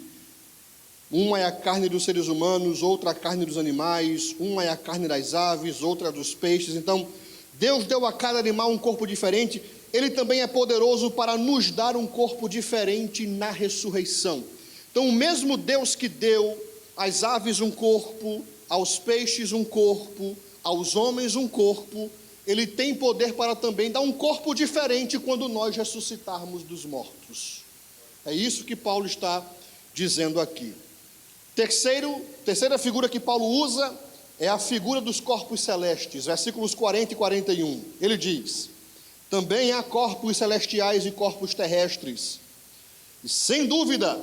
uma é a carne dos seres humanos, outra a carne dos animais, uma é a carne das aves, outra dos peixes. Então, Deus deu a cada animal um corpo diferente, ele também é poderoso para nos dar um corpo diferente na ressurreição. Então, o mesmo Deus que deu às aves um corpo, aos peixes um corpo, aos homens um corpo, ele tem poder para também dar um corpo diferente quando nós ressuscitarmos dos mortos. É isso que Paulo está dizendo aqui. Terceira figura que Paulo usa é a figura dos corpos celestes, versículos 40 e 41. Ele diz: também há corpos celestiais e corpos terrestres, e sem dúvida,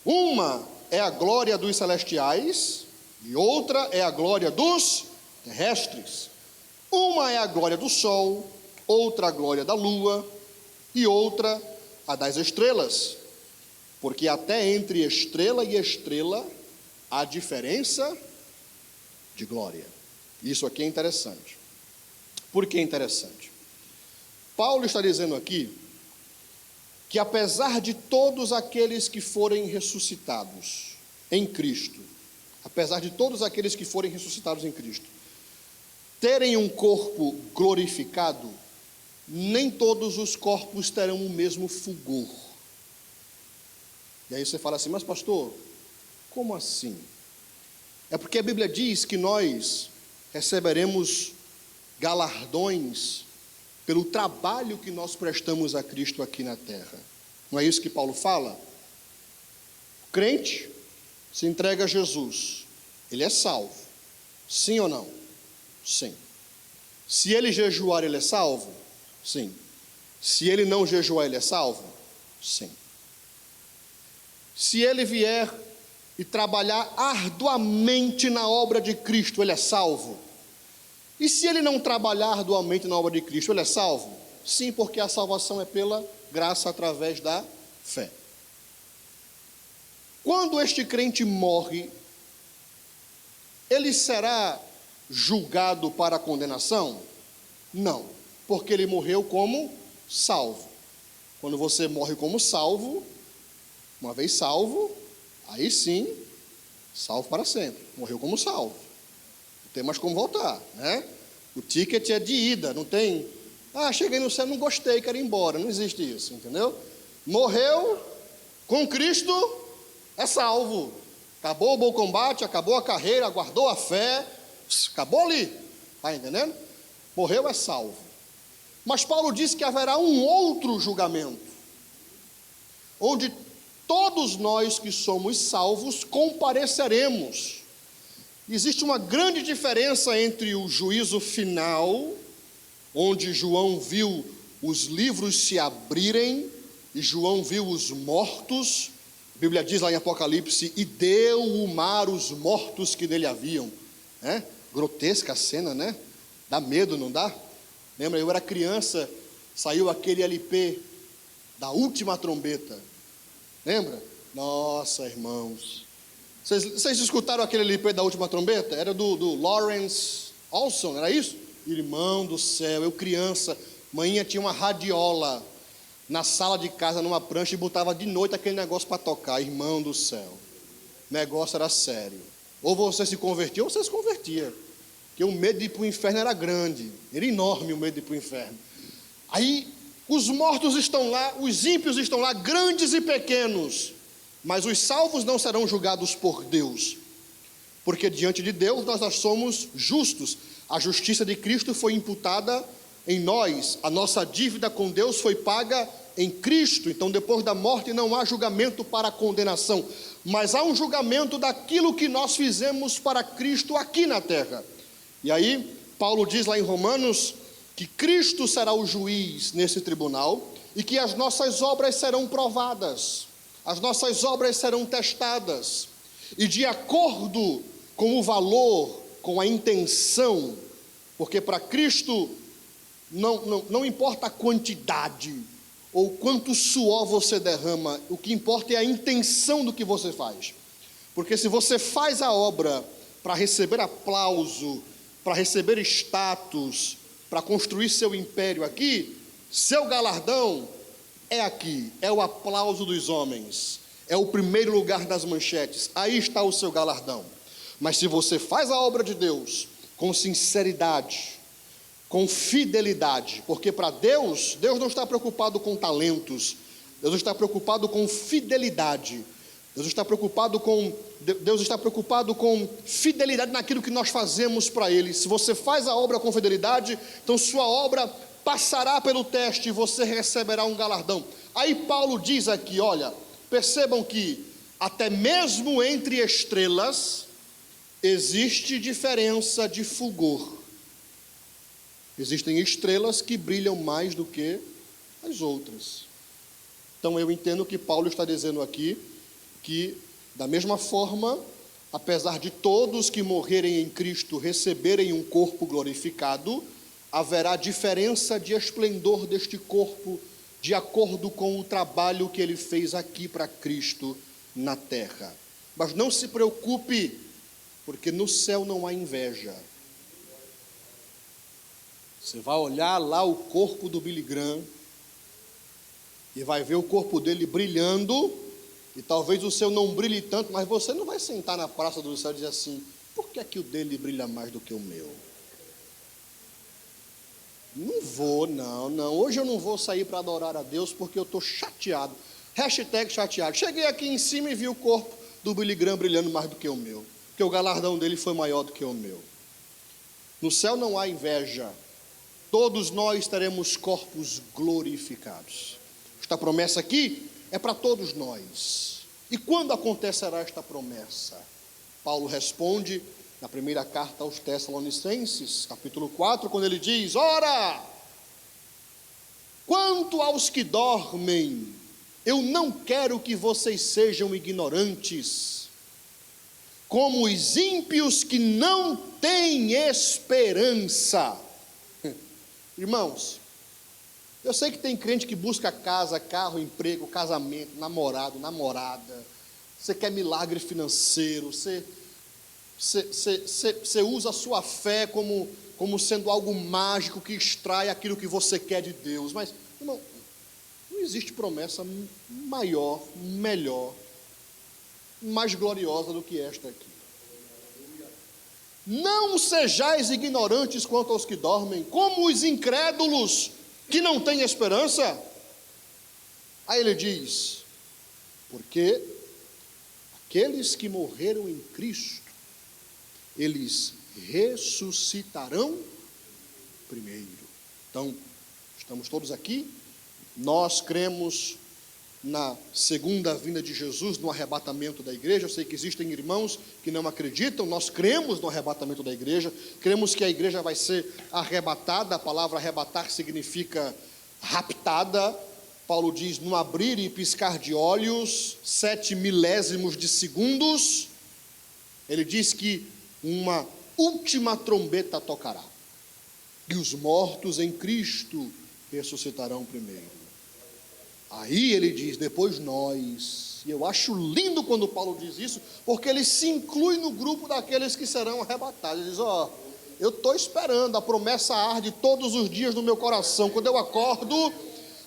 uma é a glória dos celestiais e outra é a glória dos terrestres. Uma é a glória do sol, outra a glória da lua e outra a das estrelas. Porque até entre estrela e estrela há diferença de glória. Isso aqui é interessante. Por que é interessante? Paulo está dizendo aqui que apesar de todos aqueles que forem ressuscitados em Cristo, apesar de todos aqueles que forem ressuscitados em Cristo, terem um corpo glorificado, nem todos os corpos terão o mesmo fulgor. E aí você fala assim: mas pastor, como assim? É porque a Bíblia diz que nós receberemos galardões pelo trabalho que nós prestamos a Cristo aqui na terra. Não é isso que Paulo fala? O crente se entrega a Jesus, ele é salvo. Sim ou não? Sim. Se ele jejuar, ele é salvo? Sim. Se ele não jejuar, ele é salvo? Sim. Se ele vier e trabalhar arduamente na obra de Cristo, ele é salvo? E se ele não trabalhar dualmente na obra de Cristo, ele é salvo? Sim, porque a salvação é pela graça através da fé. Quando este crente morre, ele será julgado para a condenação? Não, porque ele morreu como salvo. Quando você morre como salvo, uma vez salvo, aí sim, salvo para sempre. Morreu como salvo. Não tem mais como voltar, né? O ticket é de ida, não tem... cheguei no céu, não gostei, quero ir embora. Não existe isso, entendeu? Morreu com Cristo, é salvo. Acabou o bom combate, acabou a carreira, guardou a fé, acabou ali. Está entendendo? Morreu, é salvo. Mas Paulo diz que haverá um outro julgamento, onde todos nós que somos salvos compareceremos. Existe uma grande diferença entre o juízo final, onde João viu os livros se abrirem, e João viu os mortos. A Bíblia diz lá em Apocalipse, e deu o mar os mortos que nele haviam. Grotesca a cena, né? Dá medo, não dá? Lembra, eu era criança, saiu aquele LP da Última Trombeta. Lembra? Nossa, irmãos. Vocês escutaram aquele LP da Última Trombeta? Era do Lawrence Olson, era isso? Irmão do céu, eu criança, manhã tinha uma radiola na sala de casa, numa prancha, e botava de noite aquele negócio para tocar. Irmão do céu, o negócio era sério. Ou você se convertia, ou você se convertia. Porque o medo de ir para o inferno era grande, era enorme o medo de ir para o inferno. Aí, os mortos estão lá, os ímpios estão lá, grandes e pequenos, mas os salvos não serão julgados por Deus, porque diante de Deus nós somos justos. A justiça de Cristo foi imputada em nós, a nossa dívida com Deus foi paga em Cristo. Então, depois da morte não há julgamento para condenação, mas há um julgamento daquilo que nós fizemos para Cristo aqui na terra. E aí, Paulo diz lá em Romanos que Cristo será o juiz nesse tribunal e que as nossas obras serão provadas, as nossas obras serão testadas, e de acordo com o valor, com a intenção, porque para Cristo não importa a quantidade ou quanto suor você derrama, o que importa é a intenção do que você faz. Porque se você faz a obra para receber aplauso, para receber status, para construir seu império aqui, seu galardão é aqui, é o aplauso dos homens, é o primeiro lugar das manchetes, aí está o seu galardão. Mas se você faz a obra de Deus com sinceridade, com fidelidade, porque para Deus não está preocupado com talentos, Deus está preocupado com fidelidade, Deus está preocupado com fidelidade naquilo que nós fazemos para Ele. Se você faz a obra com fidelidade, então sua obra passará pelo teste e você receberá um galardão. Aí Paulo diz aqui, olha, percebam que até mesmo entre estrelas existe diferença de fulgor. Existem estrelas que brilham mais do que as outras. Então eu entendo que Paulo está dizendo aqui que, da mesma forma, apesar de todos que morrerem em Cristo receberem um corpo glorificado, haverá diferença de esplendor deste corpo, de acordo com o trabalho que ele fez aqui para Cristo na terra. Mas não se preocupe, porque no céu não há inveja. Você vai olhar lá o corpo do Billy Graham e vai ver o corpo dele brilhando, e talvez o seu não brilhe tanto, mas você não vai sentar na praça do céu e dizer assim, por que é que o dele brilha mais do que o meu? Não vou, não, hoje eu não vou sair para adorar a Deus porque eu estou chateado, #chateado, cheguei aqui em cima e vi o corpo do Billy Graham brilhando mais do que o meu, porque o galardão dele foi maior do que o meu. No céu não há inveja, todos nós teremos corpos glorificados. Esta promessa aqui é para todos nós. E quando acontecerá esta promessa? Paulo responde na primeira carta aos Tessalonicenses, capítulo 4, quando ele diz, ora, quanto aos que dormem, eu não quero que vocês sejam ignorantes. como os ímpios que não têm esperança. Irmãos, eu sei que tem crente que busca casa, carro, emprego, casamento, namorado, namorada. Você quer milagre financeiro, você usa a sua fé como sendo algo mágico que extrai aquilo que você quer de Deus. Mas, irmão, não existe promessa maior, melhor, mais gloriosa do que esta aqui. Não sejais ignorantes quanto aos que dormem, como os incrédulos que não têm esperança. Aí ele diz, porque aqueles que morreram em Cristo, eles ressuscitarão primeiro. Então, estamos todos aqui, nós cremos na segunda vinda de Jesus, no arrebatamento da igreja. Eu sei que existem irmãos que não acreditam, nós cremos no arrebatamento da igreja, cremos que a igreja vai ser arrebatada. A palavra arrebatar significa raptada. Paulo diz, no abrir e piscar de olhos, 7 milésimos de segundos, ele diz que uma última trombeta tocará, e os mortos em Cristo ressuscitarão primeiro. Aí ele diz, depois nós. E eu acho lindo quando Paulo diz isso, porque ele se inclui no grupo daqueles que serão arrebatados. Ele diz, eu estou esperando, a promessa arde todos os dias no meu coração. Quando eu acordo,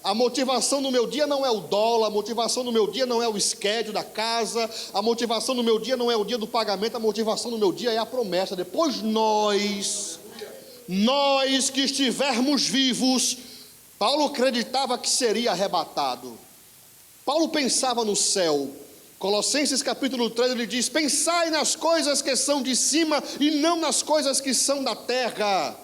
a motivação do meu dia não é o dólar, a motivação do meu dia não é o schedule da casa, a motivação do meu dia não é o dia do pagamento, a motivação do meu dia é a promessa. Depois nós que estivermos vivos. Paulo acreditava que seria arrebatado. Paulo pensava no céu. Colossenses capítulo 3, ele diz, pensai nas coisas que são de cima e não nas coisas que são da terra.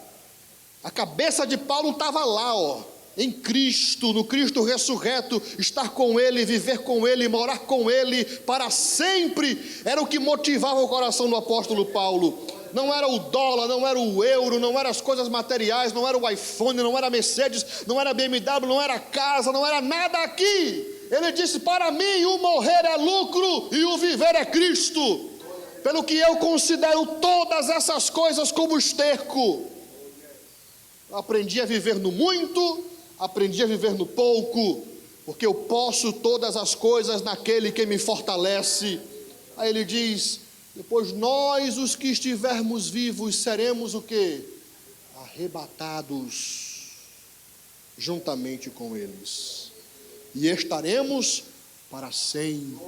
A cabeça de Paulo estava lá, em Cristo, no Cristo ressurreto, estar com Ele, viver com Ele, morar com Ele para sempre, era o que motivava o coração do apóstolo Paulo. Não era o dólar, não era o euro, não eram as coisas materiais, não era o iPhone, não era a Mercedes, não era a BMW, não era a casa, não era nada aqui. Ele disse, para mim o morrer é lucro e o viver é Cristo, pelo que eu considero todas essas coisas como esterco. Eu aprendi a viver no muito, aprendi a viver no pouco, porque eu posso todas as coisas naquele que me fortalece. Aí ele diz, depois nós, os que estivermos vivos, seremos o quê? Arrebatados juntamente com eles. E estaremos para sempre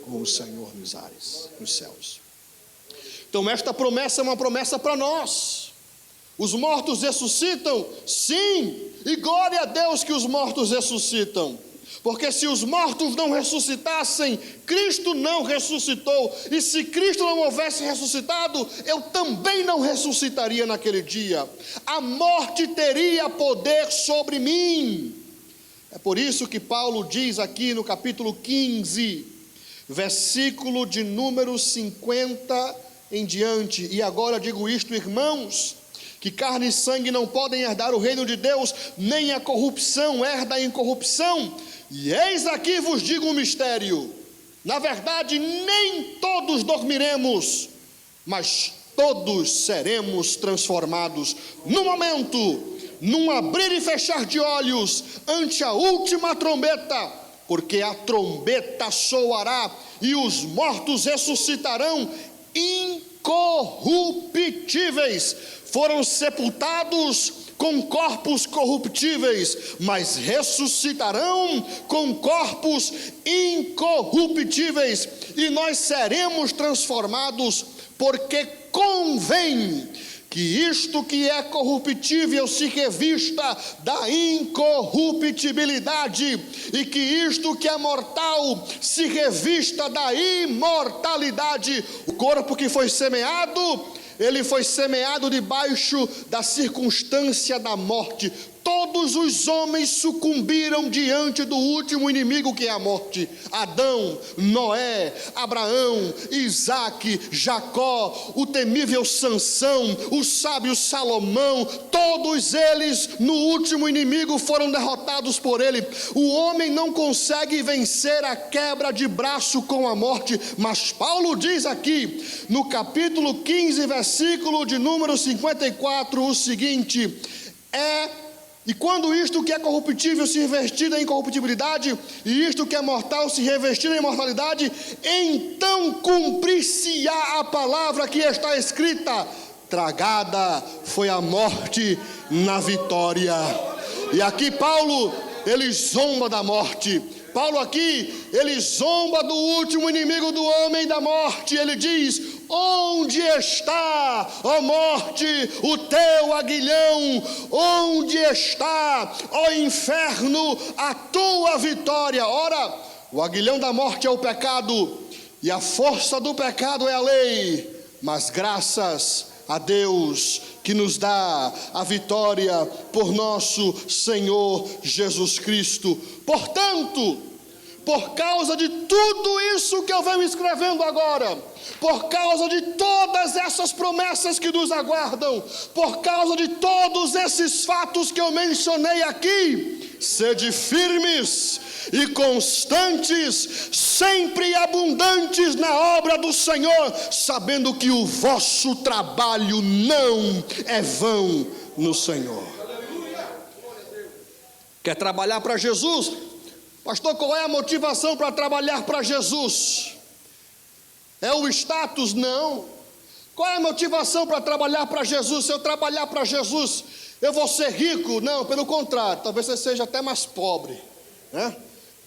com o Senhor nos ares, nos céus. Então esta promessa é uma promessa para nós. Os mortos ressuscitam? Sim, e glória a Deus que os mortos ressuscitam. Porque se os mortos não ressuscitassem, Cristo não ressuscitou. E se Cristo não houvesse ressuscitado, eu também não ressuscitaria naquele dia. A morte teria poder sobre mim. É por isso que Paulo diz aqui no capítulo 15, versículo de número 50 em diante. E agora digo isto, irmãos, que carne e sangue não podem herdar o reino de Deus, nem a corrupção herda a incorrupção. E eis aqui vos digo um mistério, na verdade nem todos dormiremos, mas todos seremos transformados, no momento, num abrir e fechar de olhos, ante a última trombeta, porque a trombeta soará, e os mortos ressuscitarão incorruptíveis, foram sepultados com corpos corruptíveis, mas ressuscitarão com corpos incorruptíveis, e nós seremos transformados, porque convém que isto que é corruptível se revista da incorruptibilidade, e que isto que é mortal se revista da imortalidade. O corpo que foi semeado, ele foi semeado debaixo da circunstância da morte. todos os homens sucumbiram diante do último inimigo, que é a morte. Adão, Noé, Abraão, Isaque, Jacó, o temível Sansão, o sábio Salomão, todos eles no último inimigo foram derrotados por ele. O homem não consegue vencer a quebra de braço com a morte, mas Paulo diz aqui, no capítulo 15, versículo de número 54, o seguinte: e quando isto que é corruptível se revestir da incorruptibilidade, e isto que é mortal se revestir da imortalidade, então cumprir-se-á a palavra que está escrita: tragada foi a morte na vitória. E aqui Paulo, ele zomba da morte. Paulo aqui, ele zomba do último inimigo do homem, da morte. Ele diz: onde está, ó morte, o teu aguilhão? Onde está, ó inferno, a tua vitória? Ora, o aguilhão da morte é o pecado, e a força do pecado é a lei, mas graças a Deus que nos dá a vitória por nosso Senhor Jesus Cristo. Portanto, por causa de tudo isso que eu venho escrevendo agora, por causa de todas essas promessas que nos aguardam, por causa de todos esses fatos que eu mencionei aqui, sede firmes e constantes, sempre abundantes na obra do Senhor, sabendo que o vosso trabalho não é vão no Senhor. Quer trabalhar para Jesus? Pastor, qual é a motivação para trabalhar para Jesus? É o status? Não. Qual é a motivação para trabalhar para Jesus? Se eu trabalhar para Jesus, eu vou ser rico? Não, pelo contrário, talvez você seja até mais pobre, né?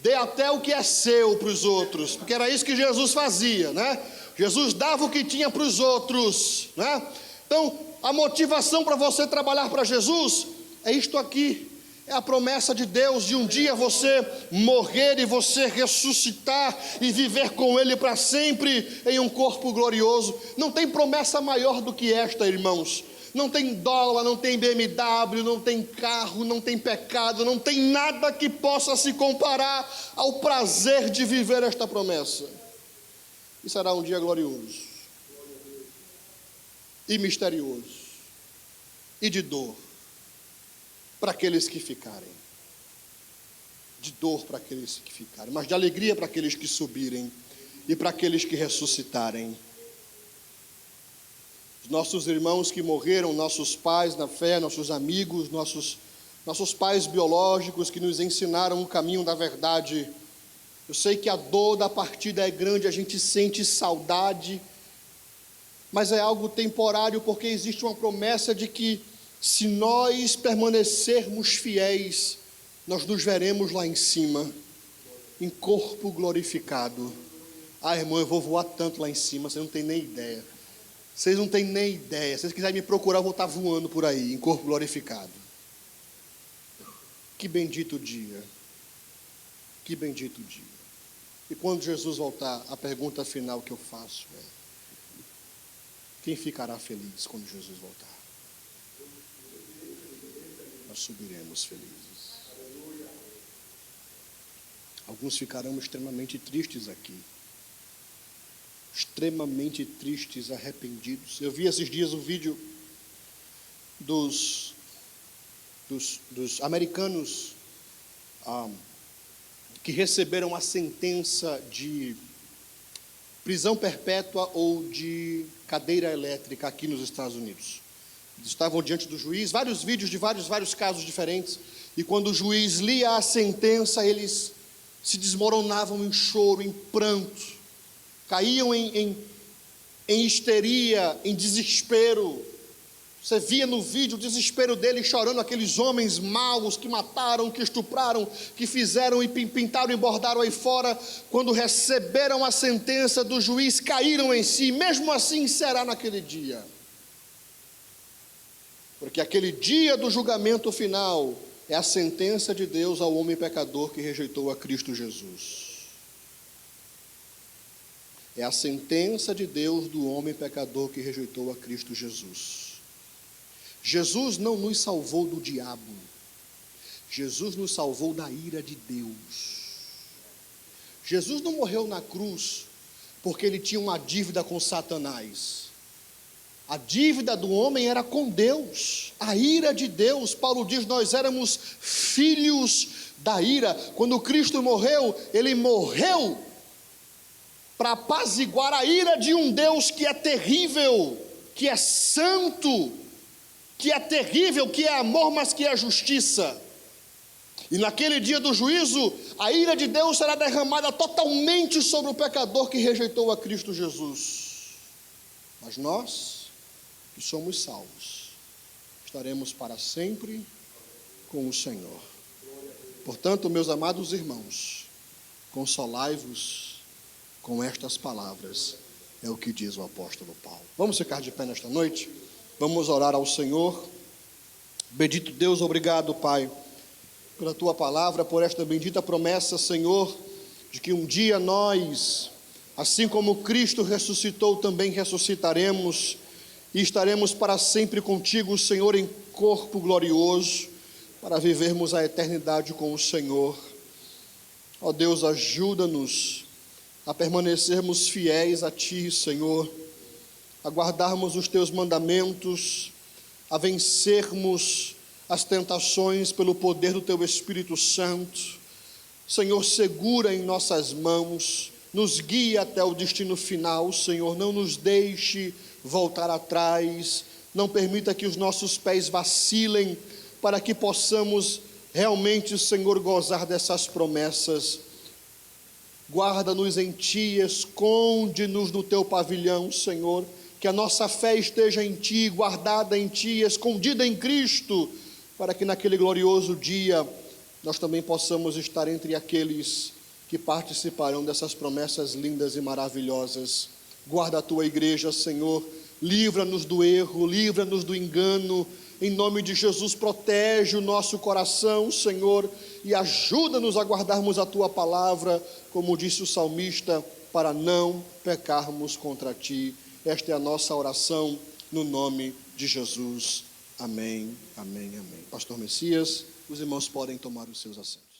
Dê até o que é seu para os outros, porque era isso que Jesus fazia, né? Jesus dava o que tinha para os outros, né? Então, a motivação para você trabalhar para Jesus é isto aqui. É a promessa de Deus de um dia você morrer e você ressuscitar e viver com Ele para sempre em um corpo glorioso. Não tem promessa maior do que esta, irmãos. Não tem dólar, não tem BMW, não tem carro, não tem pecado, não tem nada que possa se comparar ao prazer de viver esta promessa. E será um dia glorioso e misterioso e de dor para aqueles que ficarem, de dor para aqueles que ficarem, mas de alegria para aqueles que subirem e para aqueles que ressuscitarem. Os nossos irmãos que morreram, nossos pais na fé, nossos amigos, nossos pais biológicos que nos ensinaram o caminho da verdade. Eu sei que a dor da partida é grande, a gente sente saudade, mas é algo temporário, porque existe uma promessa de que se nós permanecermos fiéis, nós nos veremos lá em cima, em corpo glorificado. Ah, irmão, eu vou voar tanto lá em cima, vocês não têm nem ideia. Vocês não têm nem ideia. Se vocês quiserem me procurar, eu vou estar voando por aí, em corpo glorificado. Que bendito dia. Que bendito dia. E quando Jesus voltar, a pergunta final que eu faço é: quem ficará feliz quando Jesus voltar? Nós subiremos felizes. Alguns ficarão extremamente tristes aqui. Extremamente tristes, arrependidos. Eu vi esses dias o vídeo dos americanos que receberam a sentença de prisão perpétua ou de cadeira elétrica aqui nos Estados Unidos. Estavam diante do juiz, vários vídeos de vários casos diferentes, e quando o juiz lia a sentença, eles se desmoronavam em choro, em pranto, caíam em histeria, em desespero. Você via no vídeo o desespero deles chorando, aqueles homens maus que mataram, que estupraram, que fizeram e pintaram e bordaram aí fora. Quando receberam a sentença do juiz, caíram em si. Mesmo assim será naquele dia, porque aquele dia do julgamento final é a sentença de Deus ao homem pecador que rejeitou a Cristo Jesus. É a sentença de Deus do homem pecador que rejeitou a Cristo Jesus. Jesus não nos salvou do diabo. Jesus nos salvou da ira de Deus. Jesus não morreu na cruz porque ele tinha uma dívida com Satanás. A dívida do homem era com Deus, a ira de Deus. Paulo diz, nós éramos filhos da ira. Quando Cristo morreu, ele morreu para apaziguar a ira de um Deus que é terrível, que é santo, que é terrível, que é amor, mas que é justiça. E naquele dia do juízo, a ira de Deus será derramada totalmente sobre o pecador que rejeitou a Cristo Jesus. Mas nós, que somos salvos, estaremos para sempre com o Senhor. Portanto, meus amados irmãos, consolai-vos com estas palavras, é o que diz o apóstolo Paulo. Vamos ficar de pé nesta noite? Vamos orar ao Senhor. Bendito Deus, obrigado, Pai, pela Tua palavra, por esta bendita promessa, Senhor, de que um dia nós, assim como Cristo ressuscitou, também ressuscitaremos e estaremos para sempre contigo, Senhor, em corpo glorioso, para vivermos a eternidade com o Senhor. Ó Deus, ajuda-nos a permanecermos fiéis a Ti, Senhor, a guardarmos os Teus mandamentos, a vencermos as tentações pelo poder do Teu Espírito Santo. Senhor, segura em nossas mãos, nos guia até o destino final, Senhor, não nos deixe voltar atrás, não permita que os nossos pés vacilem, para que possamos realmente, Senhor, gozar dessas promessas. Guarda-nos em Ti, esconde-nos no Teu pavilhão, Senhor, que a nossa fé esteja em Ti, guardada em Ti, escondida em Cristo, para que naquele glorioso dia nós também possamos estar entre aqueles que participarão dessas promessas lindas e maravilhosas. Guarda a Tua igreja, Senhor, livra-nos do erro, livra-nos do engano, em nome de Jesus, protege o nosso coração, Senhor, e ajuda-nos a guardarmos a Tua palavra, como disse o salmista, para não pecarmos contra Ti. Esta é a nossa oração, no nome de Jesus. Amém, amém, amém. Pastor Messias, os irmãos podem tomar os seus assentos.